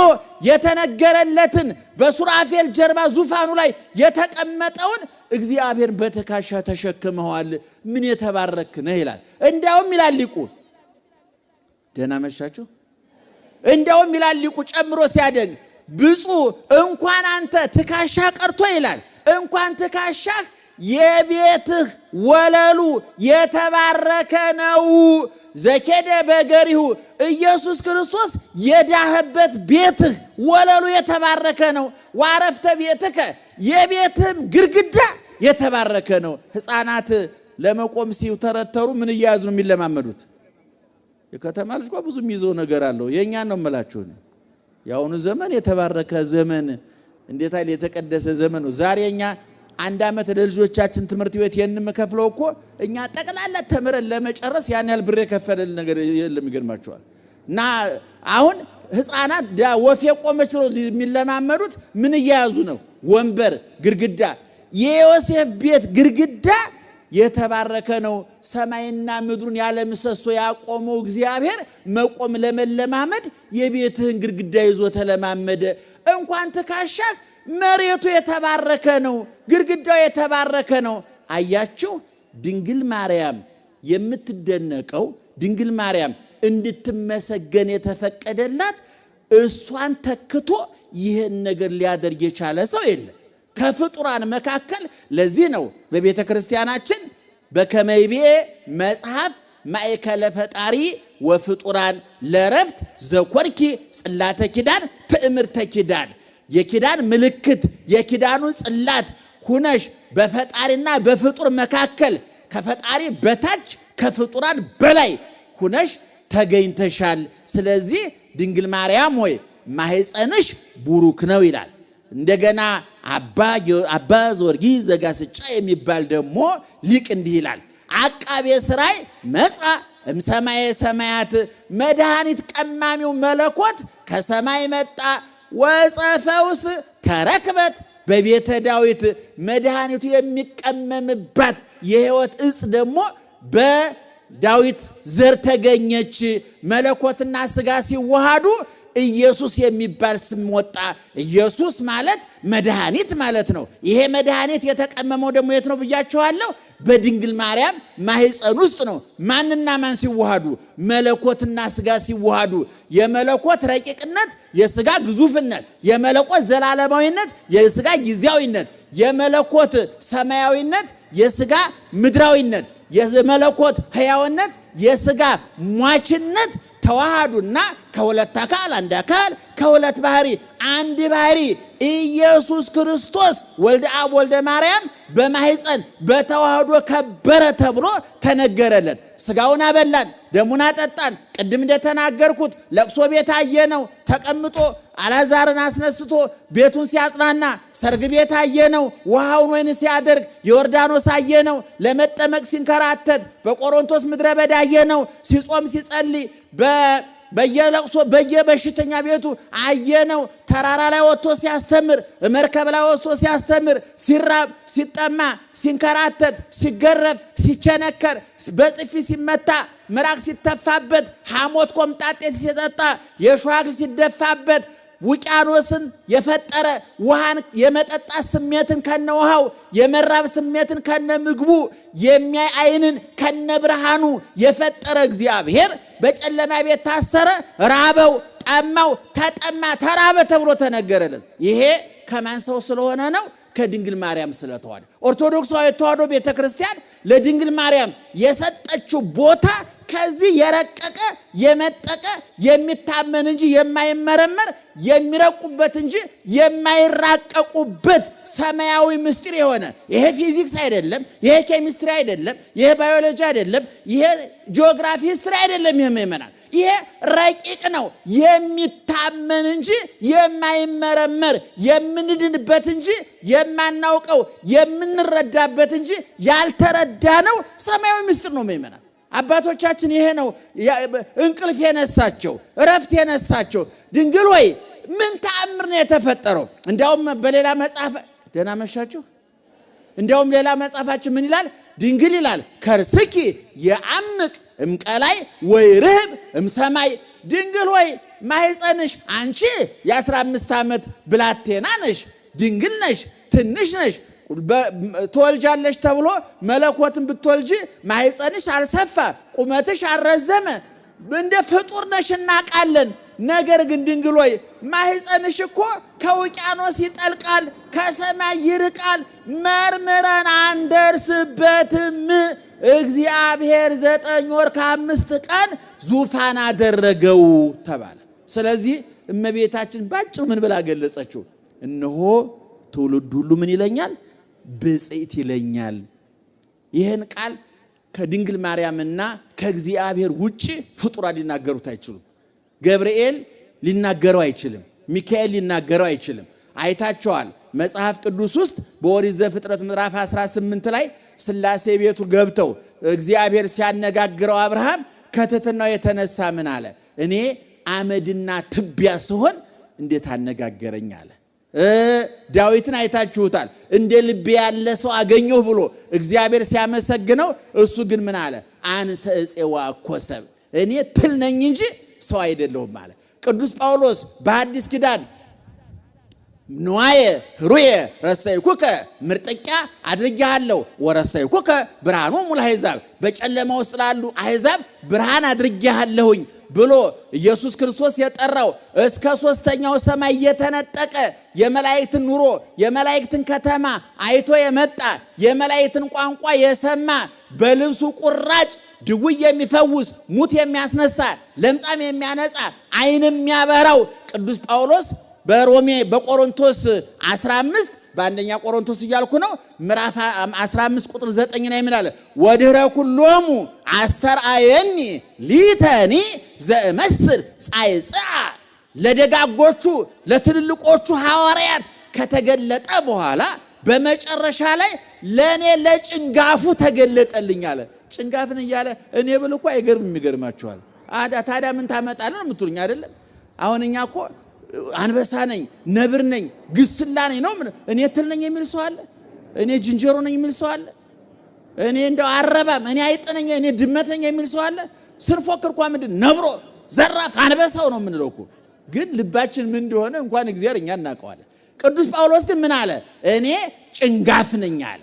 የተነገረለትን በሱራፌል ጀርባ ዙፋኑ ላይ የተቀመጠውን እግዚአብሔር በትካሻ ተሸክመዋል። ምን የተባረክ ነህ ይላል። እንዲያውም ይላል ሊቁ፣ ደህና መሻችሁ። እንዲያውም ይላል ሊቁ ጨምሮ ሲያደግ ብፁዕ እንኳን አንተ ትካሻ ቀርቶ ይላል እንኳን ትካሻህ የቤትህ ወለሉ የተባረከ ነው። ዘኬደ በገሪሁ ኢየሱስ ክርስቶስ የዳህበት ቤትህ ወለሉ የተባረከ ነው። ዋረፍተ ቤትከ የቤትህም ግድግዳ የተባረከ ነው። ሕፃናት ለመቆም ሲተረተሩ ምን እያያዙ ነው የሚለማመዱት? የከተማ ልጅ እኮ ብዙ የሚይዘው ነገር አለው። የእኛን ነው የምላችሁ። የአሁኑ ዘመን የተባረከ ዘመን እንዴት አይል የተቀደሰ ዘመን ነው። ዛሬ እኛ አንድ ዓመት ለልጆቻችን ትምህርት ቤት የምንከፍለው እኮ እኛ ጠቅላላ ተምረን ለመጨረስ ያን ያህል ብር የከፈለን ነገር የለም። ይገርማችኋል። እና አሁን ሕፃናት ወፌ ቆመች ብሎ የሚለማመዱት ምን እያያዙ ነው? ወንበር፣ ግድግዳ። የዮሴፍ ቤት ግድግዳ የተባረከ ነው። ሰማይና ምድሩን ያለ ምሰሶ ያቆመው እግዚአብሔር መቆም ለመለማመድ የቤትህን ግድግዳ ይዞ ተለማመደ። እንኳን ትካሻህ መሬቱ የተባረከ ነው፣ ግድግዳው የተባረከ ነው። አያችሁ፣ ድንግል ማርያም የምትደነቀው ድንግል ማርያም እንድትመሰገን የተፈቀደላት እሷን ተክቶ ይህን ነገር ሊያደርግ የቻለ ሰው የለም ከፍጡራን መካከል። ለዚህ ነው በቤተ ክርስቲያናችን በከመይቤ መጽሐፍ ማእከለ ፈጣሪ ወፍጡራን ለረፍት ዘኮርኪ ጽላተ ኪዳን ትእምርተ ኪዳን፣ የኪዳን ምልክት የኪዳኑ ጽላት ሁነሽ በፈጣሪና በፍጡር መካከል ከፈጣሪ በታች ከፍጡራን በላይ ሁነሽ ተገኝተሻል። ስለዚህ ድንግል ማርያም ሆይ ማህፀንሽ ቡሩክ ነው ይላል። እንደገና አባ ዘወርጊስ ዘጋስጫ የሚባል ደግሞ ሊቅ እንዲህ ይላል። አቃቤ ሥራይ መጻ እምሰማየ ሰማያት፣ መድኃኒት ቀማሚው መለኮት ከሰማይ መጣ። ወጸፈውስ ተረክበት በቤተ ዳዊት፣ መድኃኒቱ የሚቀመምባት የሕይወት ዕፅ ደግሞ በዳዊት ዘር ተገኘች። መለኮትና ሥጋ ሲዋሃዱ ኢየሱስ የሚባል ስም ወጣ። ኢየሱስ ማለት መድኃኒት ማለት ነው። ይሄ መድኃኒት የተቀመመው ደግሞ የት ነው ብያችኋለሁ? በድንግል ማርያም ማህፀን ውስጥ ነው። ማንና ማን ሲዋሃዱ? መለኮትና ሥጋ ሲዋሃዱ። የመለኮት ረቂቅነት፣ የሥጋ ግዙፍነት፣ የመለኮት ዘላለማዊነት፣ የሥጋ ጊዜያዊነት፣ የመለኮት ሰማያዊነት፣ የሥጋ ምድራዊነት፣ የመለኮት ሕያውነት፣ የሥጋ ሟችነት ተዋሃዱና ከሁለት አካል አንድ አካል ከሁለት ባህሪ አንድ ባህሪ ኢየሱስ ክርስቶስ ወልደ አብ ወልደ ማርያም በማህፀን በተዋህዶ ከበረ ተብሎ ተነገረለት። ሥጋውን አበላን፣ ደሙን አጠጣን። ቅድም እንደተናገርኩት ለቅሶ ቤት አየነው ተቀምጦ አልዓዛርን አስነስቶ ቤቱን ሲያጽናና፣ ሰርግ ቤት አየነው ውሃውን ወይን ሲያደርግ፣ ዮርዳኖስ አየነው ለመጠመቅ ሲንከራተት፣ በቆሮንቶስ ምድረ በዳ አየነው ሲጾም ሲጸልይ፣ በየለቅሶ በየበሽተኛ ቤቱ አየነው። ተራራ ላይ ወጥቶ ሲያስተምር፣ መርከብ ላይ ወጥቶ ሲያስተምር፣ ሲራብ ሲጠማ ሲንከራተት ሲገረፍ ሲቸነከር በጥፊ ሲመታ ምራቅ ሲተፋበት ሐሞት ቆምጣጤ ሲጠጣ የሸዋግ ሲደፋበት ውቅያኖስን የፈጠረ ውሃን የመጠጣት ስሜትን ከነውሃው የመራብ ስሜትን ከነምግቡ የሚያይ ዓይንን ከነብርሃኑ የፈጠረ እግዚአብሔር በጨለማ ቤት ታሰረ፣ ራበው፣ ጠማው፣ ተጠማ፣ ተራበ ተብሎ ተነገረልን። ይሄ ከማን ሰው ስለሆነ ነው? ከድንግል ማርያም ስለተዋደ። ኦርቶዶክሳዊ ተዋሕዶ ቤተክርስቲያን ለድንግል ማርያም የሰጠችው ቦታ ከዚህ የረቀቀ የመጠቀ የሚታመን እንጂ የማይመረመር የሚረቁበት እንጂ የማይራቀቁበት ሰማያዊ ምስጢር የሆነ ይሄ ፊዚክስ አይደለም፣ ይሄ ኬሚስትሪ አይደለም፣ ይሄ ባዮሎጂ አይደለም፣ ይሄ ጂኦግራፊ ሂስትሪ አይደለም። ይሄ ረቂቅ ነው፣ የሚታመን እንጂ የማይመረመር የምንድንበት እንጂ የማናውቀው የምንረዳበት እንጂ ያልተረዳነው ሰማያዊ ምስጢር ነው። ምእመናን አባቶቻችን ይሄ ነው እንቅልፍ የነሳቸው እረፍት የነሳቸው። ድንግል ሆይ ምን ተአምር ነው የተፈጠረው? እንዲያውም በሌላ መጽሐፍ ደህና መሻችሁ። እንዲያውም ሌላ መጽሐፋችን ምን ይላል? ድንግል ይላል ከርስኪ የአምቅ እምቀላይ ወይ ርህብ እምሰማይ። ድንግል ሆይ ማህፀንሽ አንቺ የ15 ዓመት ብላቴና ነሽ፣ ድንግል ነሽ፣ ትንሽ ነሽ። ትወልጃለሽ ተብሎ መለኮትን ብትወልጂ ማህፀንሽ አልሰፋ ቁመትሽ አልረዘመ እንደ ፍጡር ነሽ እናውቃለን። ነገር ግን ድንግል ሆይ ማህፀንሽ እኮ ከውቅያኖስ ይጠልቃል፣ ከሰማይ ይርቃል፣ መርምረን አንደርስበትም። እግዚአብሔር 9 ወር ከ5 ቀን ዙፋን አደረገው ተባለ። ስለዚህ እመቤታችን ባጭሩ ምን ብላ ገለጸችው? እነሆ ትውልድ ሁሉ ምን ይለኛል? ብፅዕት ይለኛል። ይህን ቃል ከድንግል ማርያምና ከእግዚአብሔር ውጪ ፍጡራን ሊናገሩት አይችሉም። ገብርኤል ሊናገረው አይችልም። ሚካኤል ሊናገረው አይችልም። አይታቸዋል። መጽሐፍ ቅዱስ ውስጥ በኦሪት ዘፍጥረት ምዕራፍ 18 ላይ ሥላሴ ቤቱ ገብተው እግዚአብሔር ሲያነጋግረው አብርሃም ከትሕትናው የተነሳ ምን አለ? እኔ አመድና ትቢያ ስሆን እንዴት አነጋገረኝ አለ። ዳዊትን አይታችሁታል። እንደ ልቤ ያለ ሰው አገኘሁ ብሎ እግዚአብሔር ሲያመሰግነው እሱ ግን ምን አለ? አንሰ እፄዋ ኮሰብ፣ እኔ ትል ነኝ እንጂ ሰው አይደለሁም አለ። ቅዱስ ጳውሎስ በአዲስ ኪዳን ንዋየ ህሩየ ረሰይኩከ ምርጥቂያ አድርጌሃለሁ ወረሰይኩከ ብርሃኖሙ ለአሕዛብ፣ በጨለማ ውስጥ ላሉ አሕዛብ ብርሃን አድርጌሃለሁኝ ብሎ ኢየሱስ ክርስቶስ የጠራው እስከ 3ኛው ሰማይ የተነጠቀ የመላእክትን ኑሮ የመላእክትን ከተማ አይቶ የመጣ የመላእክትን ቋንቋ የሰማ በልብሱ ቁራጭ ድውይ የሚፈውስ ሙት የሚያስነሳ ለምጻም የሚያነጻ ዓይን የሚያበራው ቅዱስ ጳውሎስ በቆሮንቶስ 15 በአንደኛ ቆሮንቶስ እያልኩ ነው ምዕራፍ 15 ቁጥር 9 ላይ ምን አለ? ወድኅረ ኩሎሙ አስተርአየኒ ሊተኒ ዘእመስል ጻይጽአ። ለደጋጎቹ ለትልልቆቹ ሐዋርያት ከተገለጠ በኋላ በመጨረሻ ላይ ለኔ ለጭንጋፉ ተገለጠልኝ አለ። ጭንጋፍን እያለ እኔ ብል እኮ አይገርምም? ይገርማችኋል። ታዲያ ምን ታመጣለህ ነው የምትሉኝ አይደለም? አሁን እኛ እኮ አንበሳ ነኝ፣ ነብር ነኝ፣ ግስላ ነኝ ነው። እኔ ትል ነኝ የሚል ሰው አለ? እኔ ዝንጀሮ ነኝ የሚል ሰው አለ? እኔ እንደው አረባም፣ እኔ አይጥ ነኝ፣ እኔ ድመት ነኝ የሚል ሰው አለ? ስንፎክር እንኳን ምንድን ነብሮ፣ ዘራፍ፣ አንበሳው ነው የምንለው እኮ። ግን ልባችን ምን እንደሆነ እንኳን እግዚአብሔር እኛ እናውቀዋለን። ቅዱስ ጳውሎስ ግን ምን አለ? እኔ ጭንጋፍ ነኝ አለ።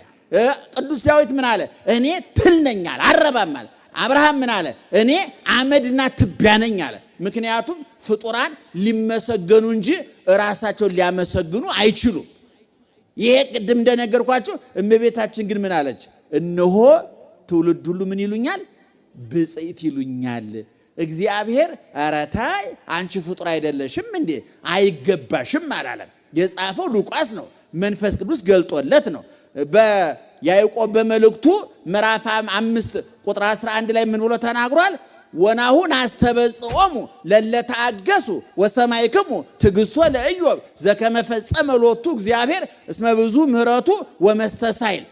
ቅዱስ ዳዊት ምን አለ? እኔ ትል ነኝ አለ፣ አረባም አለ። አብርሃም ምን አለ? እኔ አመድና ትቢያ ነኝ አለ። ምክንያቱም ፍጡራን ሊመሰገኑ እንጂ ራሳቸውን ሊያመሰግኑ አይችሉም። ይሄ ቅድም እንደነገርኳችሁ እመቤታችን ግን ምን አለች? እነሆ ትውልድ ሁሉ ምን ይሉኛል? ብፅዕት ይሉኛል። እግዚአብሔር ኧረ ታይ አንቺ ፍጡር አይደለሽም እንዴ አይገባሽም አላለም። የጻፈው ሉቃስ ነው። መንፈስ ቅዱስ ገልጦለት ነው። በያዕቆብ በመልእክቱ ምዕራፍ 5 ቁጥር 11 ላይ ምን ብሎ ተናግሯል? ወናሁን አስተበጽኦሙ ለለተአገሱ ወሰማይክሙ ትዕግስቶ ለኢዮብ ዘከመ ፈጸመ ሎቱ እግዚአብሔር እስመ ብዙ ምሕረቱ ወመስተሳይል።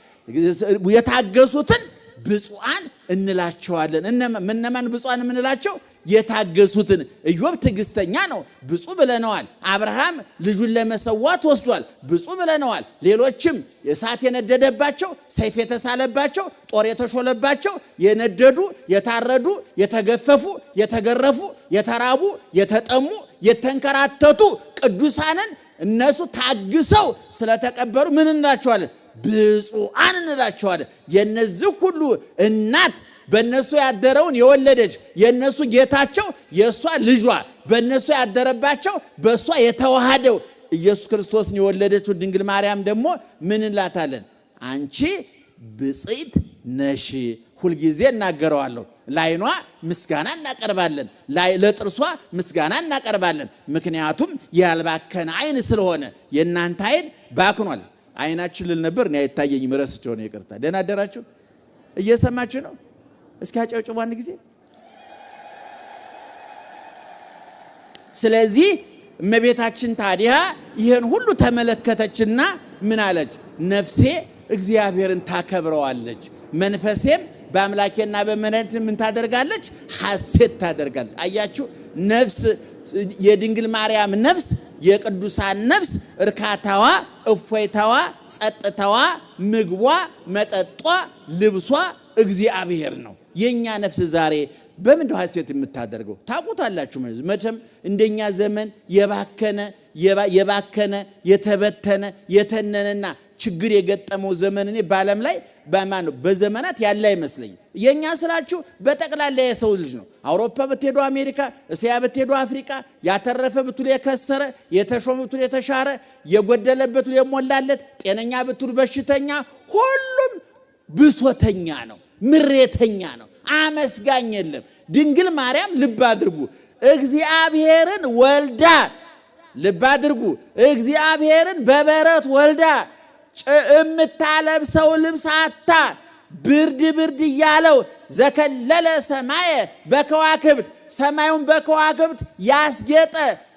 የታገሱትን ብፁዓን እንላቸዋለን። እነማን ብፁዓን የምንላቸው? የታገሱትን ኢዮብ ትዕግስተኛ ነው ብፁዕ ብለነዋል። አብርሃም ልጁን ለመሰዋት ወስዷል ብፁዕ ብለነዋል። ሌሎችም እሳት የነደደባቸው ሰይፍ የተሳለባቸው ጦር የተሾለባቸው የነደዱ የታረዱ የተገፈፉ የተገረፉ የተራቡ የተጠሙ የተንከራተቱ ቅዱሳንን እነሱ ታግሰው ስለተቀበሉ ምን እንላቸዋለን? ብፁዓን እንላቸዋለን። የነዚህ ሁሉ እናት በእነሱ ያደረውን የወለደች የእነሱ ጌታቸው የእሷ ልጇ በእነሱ ያደረባቸው በእሷ የተዋሃደው ኢየሱስ ክርስቶስን የወለደችው ድንግል ማርያም ደግሞ ምን እንላታለን? አንቺ ብፅዕት ነሽ። ሁልጊዜ እናገረዋለሁ። ለዓይኗ ምስጋና እናቀርባለን፣ ለጥርሷ ምስጋና እናቀርባለን። ምክንያቱም ያልባከነ ዓይን ስለሆነ። የእናንተ ዓይን ባክኗል። ዓይናችን ልል ነበር እኔ አይታየኝም፣ ረስቼው ነው። ይቅርታ። ደህና አደራችሁ? እየሰማችሁ ነው? እስኪ አጨብጭቡ አንድ ጊዜ። ስለዚህ እመቤታችን ታዲያ ይሄን ሁሉ ተመለከተችና ምን አለች? ነፍሴ እግዚአብሔርን ታከብረዋለች፣ መንፈሴም በአምላኬና በመድኃኒቴ ምን ታደርጋለች? ሐሴት ታደርጋለች። አያችሁ፣ ነፍስ የድንግል ማርያም ነፍስ የቅዱሳን ነፍስ እርካታዋ፣ እፎይታዋ፣ ጸጥታዋ፣ ምግቧ፣ መጠጧ፣ ልብሷ እግዚአብሔር ነው። የኛ ነፍስ ዛሬ በምንድነው ሐሴት የምታደርገው? ታውቁታላችሁ። መቼም እንደኛ ዘመን የባከነ የተበተነ የተነነና ችግር የገጠመው ዘመን እኔ በዓለም ላይ በማን ነው በዘመናት ያለ አይመስለኝም። የኛ ስላችሁ በጠቅላላ የሰው ልጅ ነው። አውሮፓ ብትሄዱ አሜሪካ፣ እስያ ብትሄዱ አፍሪካ፣ ያተረፈ ብትሉ የከሰረ፣ የተሾመ ብትሉ የተሻረ፣ የጎደለ ብትሉ የሞላለት፣ ጤነኛ ብትሉ በሽተኛ፣ ሁሉም ብሶተኛ ነው፣ ምሬተኛ ነው፣ አመስጋኝ የለም። ድንግል ማርያም ልብ አድርጉ እግዚአብሔርን ወልዳ፣ ልብ አድርጉ እግዚአብሔርን በበረት ወልዳ እምታለብሰው ልብስ አታ ብርድ ብርድ እያለው ዘከለለ ሰማየ በከዋክብት ሰማዩን በከዋክብት ያስጌጠ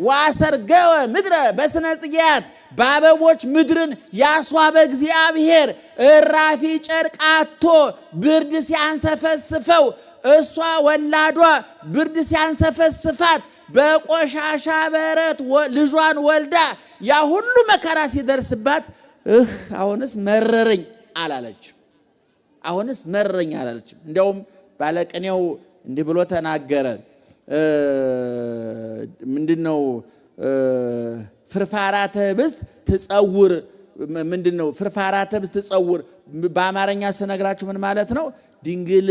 ዋሰርገወ ምድረ በስነ ጽጌያት በአበቦች ምድርን ያስዋበ እግዚአብሔር እራፊ ጨርቅ አጥቶ ብርድ ሲያንሰፈስፈው እሷ ወላዷ ብርድ ሲያንሰፈስፋት በቆሻሻ በረት ልጇን ወልዳ ያ ሁሉ መከራ ሲደርስባት አሁንስ መረረኝ አላለች። አሁንስ መረረኝ አላለች። እንዲያውም ባለቅኔው እንዲህ ብሎ ተናገረ። ምንድነው? ፍርፋራተ ህብስት ትጸውር። ምንድነው? ፍርፋራተ ህብስት ትጸውር በአማርኛ ስነግራችሁ ምን ማለት ነው? ድንግል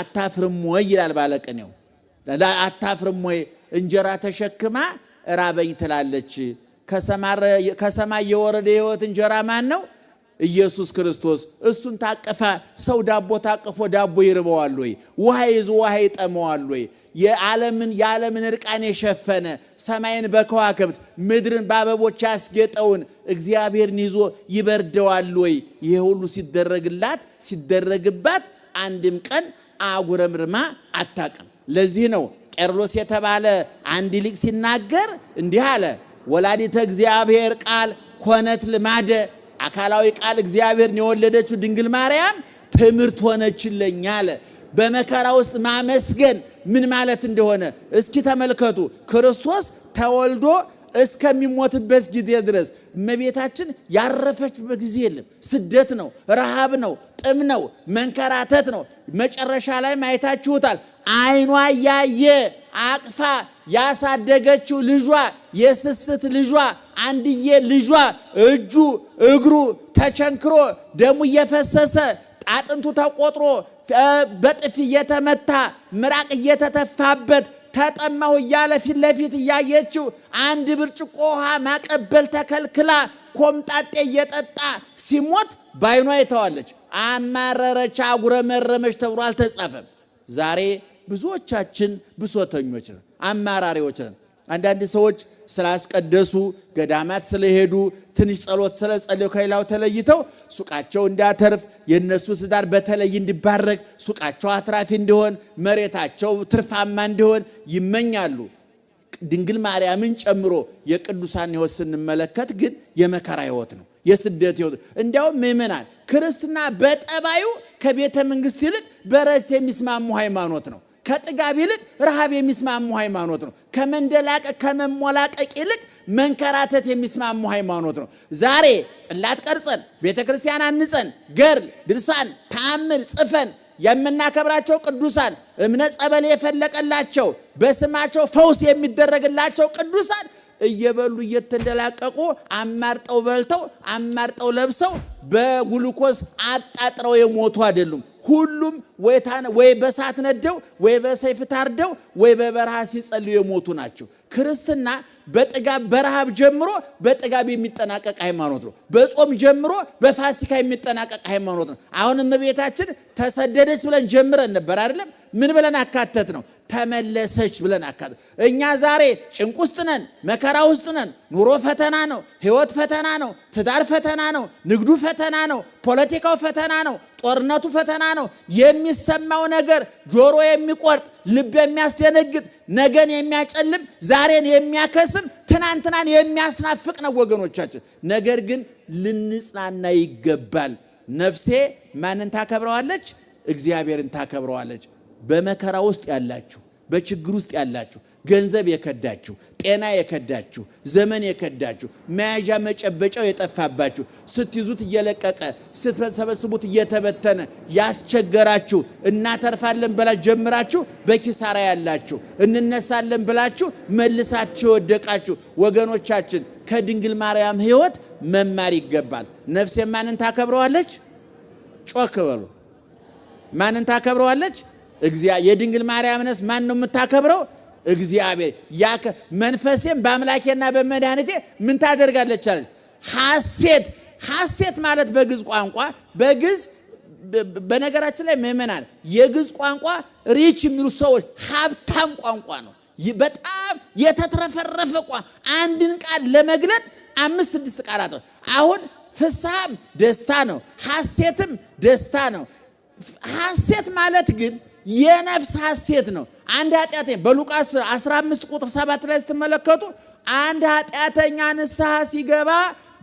አታፍርም ወይ ይላል ባለቅኔው። አታፍርም ወይ እንጀራ ተሸክማ ራበኝ ትላለች። ከሰማይ የወረደ የሕይወት እንጀራ ማን ነው? ኢየሱስ ክርስቶስ። እሱን ታቀፋ ሰው ዳቦ ታቅፎ ዳቦ ይርበዋል ወይ? ውሃ ይዞ ውሃ ይጠመዋል ወይ? የዓለምን እርቃን የሸፈነ ሰማይን በከዋክብት ምድርን በአበቦች ያስጌጠውን እግዚአብሔርን ይዞ ይበርደዋል ወይ? ይሄ ሁሉ ሲደረግባት አንድም ቀን አጉረምርማ አታቅም። ለዚህ ነው ቄርሎስ የተባለ አንድ ሊቅ ሲናገር እንዲህ አለ። ወላዲተ እግዚአብሔር ቃል ኮነት ልማደ። አካላዊ ቃል እግዚአብሔርን የወለደችው ድንግል ማርያም ትምህርት ሆነችልኝ አለ። በመከራ ውስጥ ማመስገን ምን ማለት እንደሆነ እስኪ ተመልከቱ። ክርስቶስ ተወልዶ እስከሚሞትበት ጊዜ ድረስ እመቤታችን ያረፈችበት ጊዜ የለም። ስደት ነው፣ ረሃብ ነው፣ ጥም ነው፣ መንከራተት ነው። መጨረሻ ላይ ማየታችሁታል። ዓይኗ ያየ አቅፋ ያሳደገችው ልጇ የስስት ልጇ አንድዬ ልጇ እጁ እግሩ ተቸንክሮ ደሙ እየፈሰሰ አጥንቱ ተቆጥሮ በጥፊ እየተመታ ምራቅ እየተተፋበት ተጠማሁ እያለ ፊት ለፊት እያየችው አንድ ብርጭቆ ውሃ ማቀበል ተከልክላ ኮምጣጤ እየጠጣ ሲሞት ባይኗ አይተዋለች። አማረረች፣ አጉረመረመች ተብሎ አልተጻፈም። ዛሬ ብዙዎቻችን ብሶተኞች ነን፣ አማራሪዎች ነን። አንዳንድ ሰዎች ስላስቀደሱ ገዳማት ስለሄዱ ትንሽ ጸሎት ስለጸለዩ ከሌላው ተለይተው ሱቃቸው እንዲያተርፍ የነሱ ትዳር በተለይ እንዲባረክ ሱቃቸው አትራፊ እንዲሆን መሬታቸው ትርፋማ እንዲሆን ይመኛሉ። ድንግል ማርያምን ጨምሮ የቅዱሳን ሕይወት ስንመለከት ግን የመከራ ሕይወት ነው፣ የስደት ሕይወት። እንዲያውም ምእመናን ክርስትና በጠባዩ ከቤተ መንግስት ይልቅ በረት የሚስማሙ ሃይማኖት ነው። ከጥጋብ ይልቅ ረሃብ የሚስማሙ ሃይማኖት ነው። ከመንደላቀቅ ከመሞላቀቅ ይልቅ መንከራተት የሚስማሙ ሃይማኖት ነው። ዛሬ ጽላት ቀርጸን ቤተክርስቲያን አንጸን ገድል ድርሳን ተአምር ጽፈን የምናከብራቸው ቅዱሳን እምነት ጸበል የፈለቀላቸው በስማቸው ፈውስ የሚደረግላቸው ቅዱሳን እየበሉ እየተንደላቀቁ አማርጠው በልተው አማርጠው ለብሰው በግሉኮስ አጣጥረው የሞቱ አይደሉም። ሁሉም ወይ በሳት ነደው ወይ በሰይፍ ታርደው ወይ በበረሃ ሲጸልዩ የሞቱ ናቸው። ክርስትና በጥጋብ በረሃብ ጀምሮ በጥጋብ የሚጠናቀቅ ሃይማኖት ነው። በጾም ጀምሮ በፋሲካ የሚጠናቀቅ ሃይማኖት ነው። አሁን እመቤታችን ተሰደደች ብለን ጀምረን ነበር አይደለም? ምን ብለን አካተት ነው? ተመለሰች ብለን አካተት። እኛ ዛሬ ጭንቅ ውስጥ ነን፣ መከራ ውስጥ ነን። ኑሮ ፈተና ነው፣ ህይወት ፈተና ነው፣ ትዳር ፈተና ነው፣ ንግዱ ፈተና ነው፣ ፖለቲካው ፈተና ነው፣ ጦርነቱ ፈተና ነው። የሚሰማው ነገር ጆሮ የሚቆርጥ ልብ የሚያስደነግጥ ነገን የሚያጨልም ዛሬን የሚያከስም ትናንትናን የሚያስናፍቅ ነው ወገኖቻችን። ነገር ግን ልንጽናና ይገባል። ነፍሴ ማንን ታከብረዋለች? እግዚአብሔርን ታከብረዋለች። በመከራ ውስጥ ያላችሁ፣ በችግር ውስጥ ያላችሁ፣ ገንዘብ የከዳችሁ፣ ጤና የከዳችሁ፣ ዘመን የከዳችሁ፣ መያዣ መጨበጫው የጠፋባችሁ፣ ስትይዙት እየለቀቀ ስትሰበስቡት እየተበተነ ያስቸገራችሁ፣ እናተርፋለን ብላችሁ ጀምራችሁ በኪሳራ ያላችሁ፣ እንነሳለን ብላችሁ መልሳችሁ የወደቃችሁ ወገኖቻችን ከድንግል ማርያም ሕይወት መማር ይገባል። ነፍሴ ማንን ታከብረዋለች? ጮክ በሉ። ማንን ታከብረዋለች? የድንግል ማርያም ነፍስ ማን ነው የምታከብረው? እግዚአብሔር። መንፈሴም በአምላኬና በመድኃኒቴ ምን ታደርጋለች አለች? ሐሴት። ሐሴት ማለት በግዕዝ ቋንቋ በነገራችን ላይ ምእመናን የግዕዝ ቋንቋ ሪች የሚሉ ሰዎች ሀብታም ቋንቋ ነው። በጣም የተትረፈረፈ ቋንቋ። አንድን ቃል ለመግለጥ 5-6 ቃላት ነው። አሁን ፍስሐም ደስታ ነው፣ ሐሴትም ደስታ ነው። ሐሴት ማለት ግን የነፍስ ሐሴት ነው። አንድ ኃጢአተኛ በሉቃስ 15 ቁጥር 7 ላይ ስትመለከቱ አንድ ኃጢአተኛ ንስሐ ሲገባ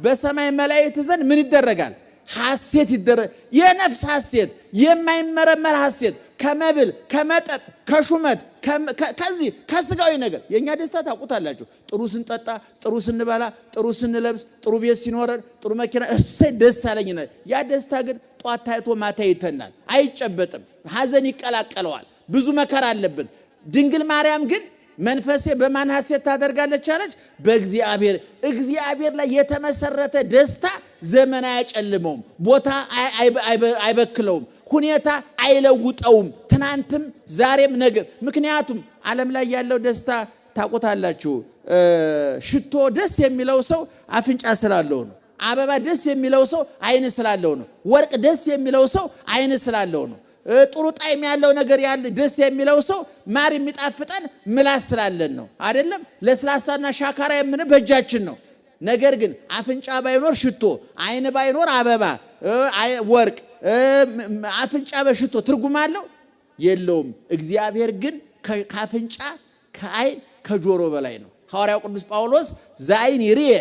በሰማይ መላእክት ዘንድ ምን ይደረጋል? ሐሴት ይደረጋል። የነፍስ ሐሴት፣ የማይመረመር ሐሴት ከመብል ከመጠጥ ከሹመት ከዚህ ከስጋዊ ነገር። የኛ ደስታ ታውቁታላችሁ። ጥሩ ስንጠጣ፣ ጥሩ ስንበላ፣ ጥሩ ስንለብስ፣ ጥሩ ቤት ሲኖረን፣ ጥሩ መኪና እሰይ ደስ አለኝ ነው። ያ ደስታ ግን ጧት ታይቶ ማታ ይተናል፣ አይጨበጥም፣ ሐዘን ይቀላቀለዋል፣ ብዙ መከራ አለብን። ድንግል ማርያም ግን መንፈሴ በማን ሐሴት ታደርጋለች አለች? በእግዚአብሔር። እግዚአብሔር ላይ የተመሰረተ ደስታ ዘመን አያጨልመውም፣ ቦታ አይበክለውም፣ ሁኔታ አይለውጠውም፣ ትናንትም ዛሬም ነገር። ምክንያቱም ዓለም ላይ ያለው ደስታ ታውቁታላችሁ። ሽቶ ደስ የሚለው ሰው አፍንጫ ስላለው ነው። አበባ ደስ የሚለው ሰው አይን ስላለው ነው። ወርቅ ደስ የሚለው ሰው አይን ስላለው ነው። ጥሩ ጣዕም ያለው ነገር ያለ ደስ የሚለው ሰው ማር የሚጣፍጠን ምላስ ስላለን ነው። አይደለም? ለስላሳና ሻካራ የምን በእጃችን ነው። ነገር ግን አፍንጫ ባይኖር ሽቶ፣ አይን ባይኖር አበባ፣ ወርቅ፣ አፍንጫ በሽቶ ትርጉም አለው? የለውም። እግዚአብሔር ግን ከአፍንጫ ከአይን ከጆሮ በላይ ነው። ሐዋርያው ቅዱስ ጳውሎስ ዛይን ይርየ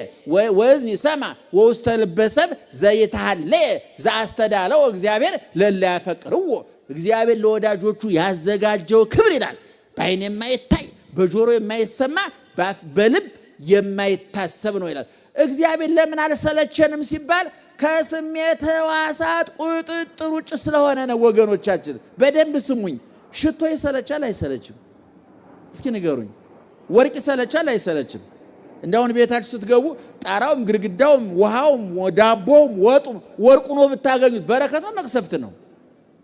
ወእዝኒ ይሰማ ወውስተ ልበ ሰብእ ዘይትሃለየ ዘአስተዳለው እግዚአብሔር ለእለ ያፈቅርዎ። እግዚአብሔር ለወዳጆቹ ያዘጋጀው ክብር ይላል በዓይን የማይታይ በጆሮ የማይሰማ በልብ የማይታሰብ ነው ይላል። እግዚአብሔር ለምን አልሰለቸንም ሲባል ከስሜት ሕዋሳት ቁጥጥር ውጭ ስለሆነ ነው። ወገኖቻችን በደንብ ስሙኝ። ሽቶ ይሰለቻል አይሰለችም? እስኪ ንገሩኝ። ወርቅ ይሰለቻል አይሰለችም? እንደውን ቤታችሁ ስትገቡ ጣራውም ግድግዳውም ውሃውም ዳቦውም ወጡም ወርቁ ነው ብታገኙት በረከት ነው መቅሰፍት ነው?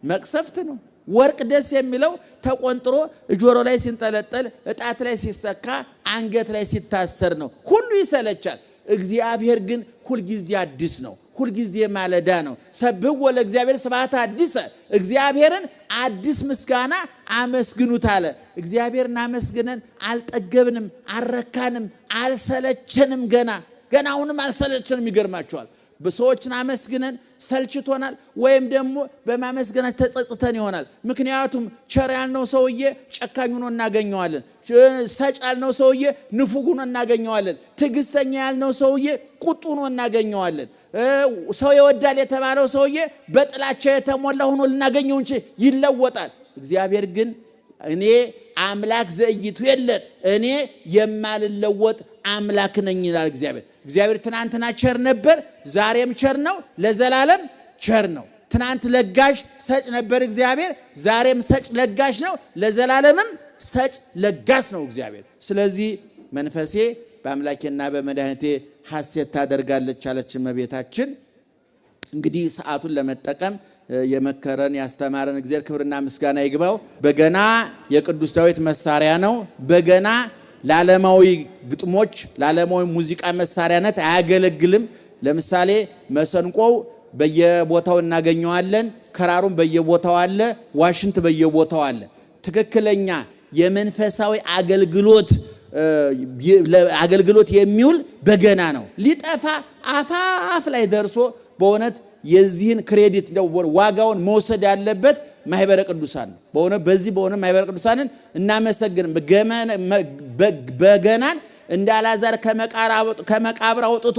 መቅሰፍት ነው። ወርቅ ደስ የሚለው ተቆንጥሮ ጆሮ ላይ ሲንጠለጠል፣ እጣት ላይ ሲሰካ፣ አንገት ላይ ሲታሰር ነው። ሁሉ ይሰለቻል። እግዚአብሔር ግን ሁልጊዜ አዲስ ነው። ሁልጊዜ ማለዳ ነው። ሰብሕዎ ለእግዚአብሔር ስብሐተ አዲሰ። እግዚአብሔርን አዲስ ምስጋና አመስግኑት አለ። እግዚአብሔርን አመስግነን አልጠገብንም፣ አልረካንም፣ አልሰለቸንም። ገና አሁንም አልሰለቸንም። ይገርማቸዋል። በሰዎችን አመስግነን ሰልችቶናል፣ ወይም ደግሞ በማመስገናች ተጸጽተን ይሆናል። ምክንያቱም ቸር ያልነው ሰውዬ ጨካኝ ሆኖ እናገኘዋለን። ሰጭ ያልነው ሰውዬ ንፉግ ሆኖ እናገኘዋለን። ትዕግስተኛ ያልነው ሰውዬ ቁጡ ሆኖ እናገኘዋለን። ሰው ይወዳል የተባለው ሰውዬ በጥላቻ የተሞላ ሆኖ ልናገኘው እንጂ ይለወጣል። እግዚአብሔር ግን እኔ አምላክ ዘይቱ የለት እኔ የማልለወጥ አምላክ ነኝ ይላል እግዚአብሔር። እግዚአብሔር ትናንትና ቸር ነበር፣ ዛሬም ቸር ነው፣ ለዘላለም ቸር ነው። ትናንት ለጋሽ ሰጭ ነበር እግዚአብሔር፣ ዛሬም ሰጭ ለጋሽ ነው፣ ለዘላለምም ሰጭ ለጋስ ነው እግዚአብሔር። ስለዚህ መንፈሴ በአምላኬና በመድኃኒቴ ሐሴት ታደርጋለች አለች እመቤታችን። እንግዲህ ሰዓቱን ለመጠቀም የመከረን ያስተማረን እግዚአብሔር ክብርና ምስጋና ይግባው። በገና የቅዱስ ዳዊት መሳሪያ ነው። በገና ለዓለማዊ ግጥሞች ለዓለማዊ ሙዚቃ መሳሪያነት አያገለግልም። ለምሳሌ መሰንቆው በየቦታው እናገኘዋለን፣ ክራሩም በየቦታው አለ፣ ዋሽንት በየቦታው አለ። ትክክለኛ የመንፈሳዊ አገልግሎት የሚውል በገና ነው። ሊጠፋ አፋፍ ላይ ደርሶ በእውነት የዚህን ክሬዲት ዋጋውን መውሰድ ያለበት ማህበረ ቅዱሳን ነው። በእውነት ማህበረ ቅዱሳንን እናመሰግን። በገናን እንደ አልዓዛር ከመቃብር አውጥቶ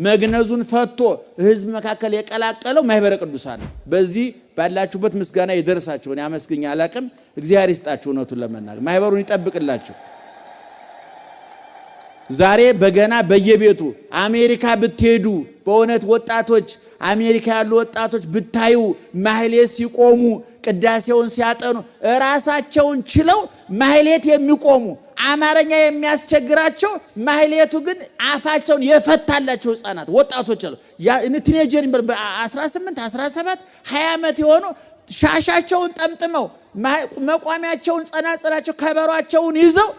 መግነዙን ፈቶ ህዝብ መካከል የቀላቀለው ማህበረ ቅዱሳን ነው። በዚህ ባላችሁበት ምስጋና ይደርሳችሁ። እኔ አመስግኛ አላቅም። እግዚአብሔር ይስጣችሁ። እውነቱን ለመናገር ማህበሩን ይጠብቅላችሁ። ዛሬ በገና በየቤቱ አሜሪካ ብትሄዱ በእውነት ወጣቶች አሜሪካ ያሉ ወጣቶች ብታዩ ማህሌት ሲቆሙ ቅዳሴውን ሲያጠኑ ራሳቸውን ችለው ማህሌት የሚቆሙ አማርኛ የሚያስቸግራቸው ማህሌቱ ግን አፋቸውን የፈታላቸው ህፃናት ወጣቶች አሉ። ቲኔጀር 18 17 20 ዓመት የሆኑ ሻሻቸውን ጠምጥመው መቋሚያቸውን ጸናጽላቸው ከበሯቸውን ይዘው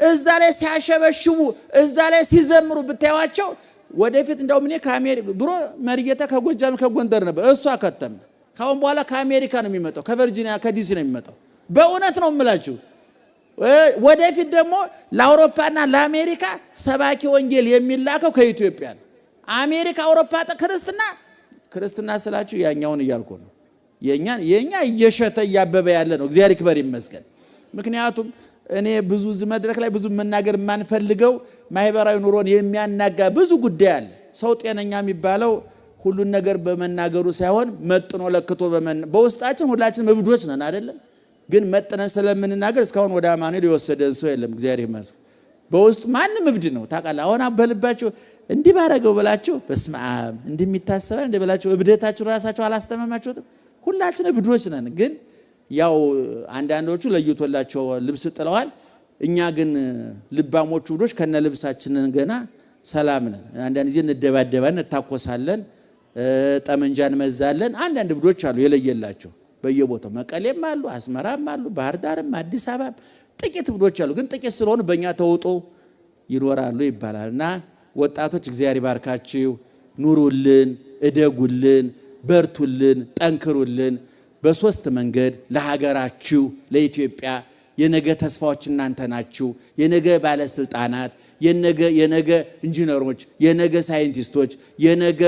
እዛ ላይ ሲያሸበሽቡ እዛ ላይ ሲዘምሩ ብታዩዋቸው ወደፊት እንደውም እኔ ከአሜሪካ ድሮ መሪጌታ ከጎጃም ከጎንደር ነበር፣ እሷ ከተማ ካሁን በኋላ ከአሜሪካ ነው የሚመጣው፣ ከቨርጂኒያ ከዲሲ ነው የሚመጣው። በእውነት ነው የምላችሁ። ወደፊት ደግሞ ለአውሮፓና ለአሜሪካ ሰባኪ ወንጌል የሚላከው ከኢትዮጵያ ነው። አሜሪካ አውሮፓ ክርስትና ስላችሁ ያኛውን እያልኩ ነው። የኛ እየሸተ እያበበ ያለ ነው። እግዚአብሔር ይክበር ይመስገን። ምክንያቱም እኔ ብዙ መድረክ ላይ ብዙ መናገር የማንፈልገው ማህበራዊ ኑሮን የሚያናጋ ብዙ ጉዳይ አለ። ሰው ጤነኛ የሚባለው ሁሉን ነገር በመናገሩ ሳይሆን መጥኖ ለክቶ በውስጣችን ሁላችንም እብዶች ነን አይደለም። ግን መጥነን ስለምንናገር እስካሁን ወደ አማኑኤል የወሰደን ሰው የለም። እግዚአብሔር ይመስገን። በውስጡ ማንም እብድ ነው ታውቃለህ። አሁን በልባችሁ እንዲህ ባረገው ብላችሁ በስመ አብ እንደሚታሰበው እንደ ብላችሁ እብደታችሁ ራሳችሁ አላስተማማችሁትም። ሁላችን እብዶች ነን። ግን ያው አንዳንዶቹ ለይቶላቸው ልብስ ጥለዋል። እኛ ግን ልባሞቹ እብዶች ከነ ልብሳችንን ገና ሰላም ነን። አንዳንድ ጊዜ እንደባደባን እንታኮሳለን፣ ጠመንጃን መዛለን። አንዳንድ እብዶች አሉ የለየላቸው በየቦታው መቀሌም አሉ፣ አስመራም አሉ፣ ባህር ዳርም አዲስ አበባም ጥቂት እብዶች አሉ። ግን ጥቂት ስለሆኑ በእኛ ተውጦ ይኖራሉ ይባላልና ወጣቶች እግዚአብሔር ይባርካችሁ፣ ኑሩልን፣ እደጉልን፣ በርቱልን፣ ጠንክሩልን። በሶስት መንገድ ለሀገራችሁ ለኢትዮጵያ የነገ ተስፋዎች እናንተ ናችሁ። የነገ ባለስልጣናት፣ የነገ ኢንጂነሮች፣ የነገ ሳይንቲስቶች፣ የነገ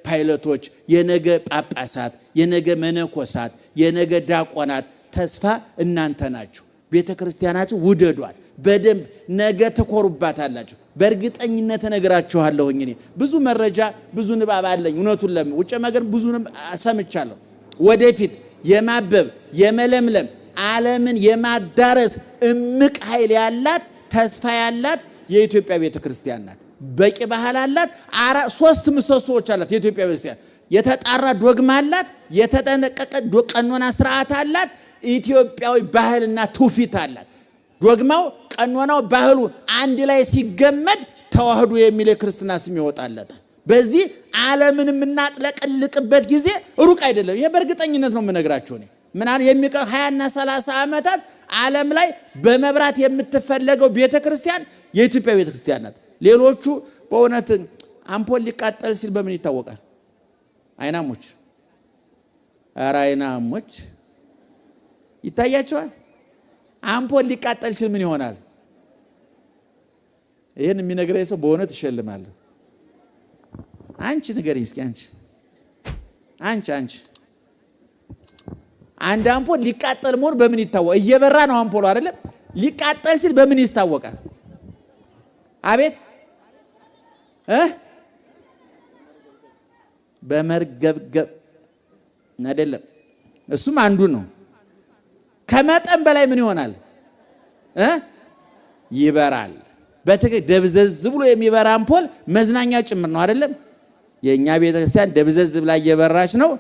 ፓይለቶች፣ የነገ ጳጳሳት፣ የነገ መነኮሳት፣ የነገ ዲያቆናት ተስፋ እናንተ ናችሁ። ቤተክርስቲያናችሁ ውደዷት በደንብ ነገ ተኮሩባታላችሁ። በእርግጠኝነት እነግራችኋለሁ። እኔ ብዙ መረጃ ብዙ ንባብ አለኝ። እውነቱን ውጭ መገር ብዙ ሰምቻለሁ። ወደፊት የማበብ የመለምለም ዓለምን የማዳረስ እምቅ ኃይል ያላት ተስፋ ያላት የኢትዮጵያ ቤተክርስቲያን ናት። በቂ ባህል አላት። ሶስት ምሰሶዎች አላት የኢትዮጵያ ቤተክርስቲያን። የተጣራ ዶግማ አላት። የተጠነቀቀ ቀኖና ስርዓት አላት። ኢትዮጵያዊ ባህልና ትውፊት አላት። ዶግማው፣ ቀኖናው፣ ባህሉ አንድ ላይ ሲገመድ ተዋህዶ የሚል የክርስትና ስም ይወጣለታል። በዚህ ዓለምን የምናጥለቀልቅበት ጊዜ ሩቅ አይደለም። ይሄ በእርግጠኝነት ነው የምነግራችሁ። እኔ ምናን የሚቀር 20 እና 30 ዓመታት ዓለም ላይ በመብራት የምትፈለገው ቤተክርስቲያን የኢትዮጵያ ቤተክርስቲያን ናት። ሌሎቹ በእውነት አምፖል ሊቃጠል ሲል በምን ይታወቃል? አይናሞች አይናሞች ይታያቸዋል። አምፖል ሊቃጠል ሲል ምን ይሆናል? ይሄን የሚነግረኝ ሰው በእውነት ይሸልማል። አንቺ ንገሪኝ እስኪ አንቺ አንድ አምፖል ሊቃጠል መሆኑ በምን ይታወቃል? እየበራ ነው አምፖሉ አይደለም? ሊቃጠል ሲል በምን ይታወቃል? አቤት በመርገብገብ አይደለም። እሱም አንዱ ነው። ከመጠን በላይ ምን ይሆናል? ይበራል። በትክክል ደብዘዝ ብሎ የሚበራ አምፖል መዝናኛ ጭምር ነው አይደለም? የኛ ቤተክርስቲያን ደብዘዝ ብላ እየበራች ነው።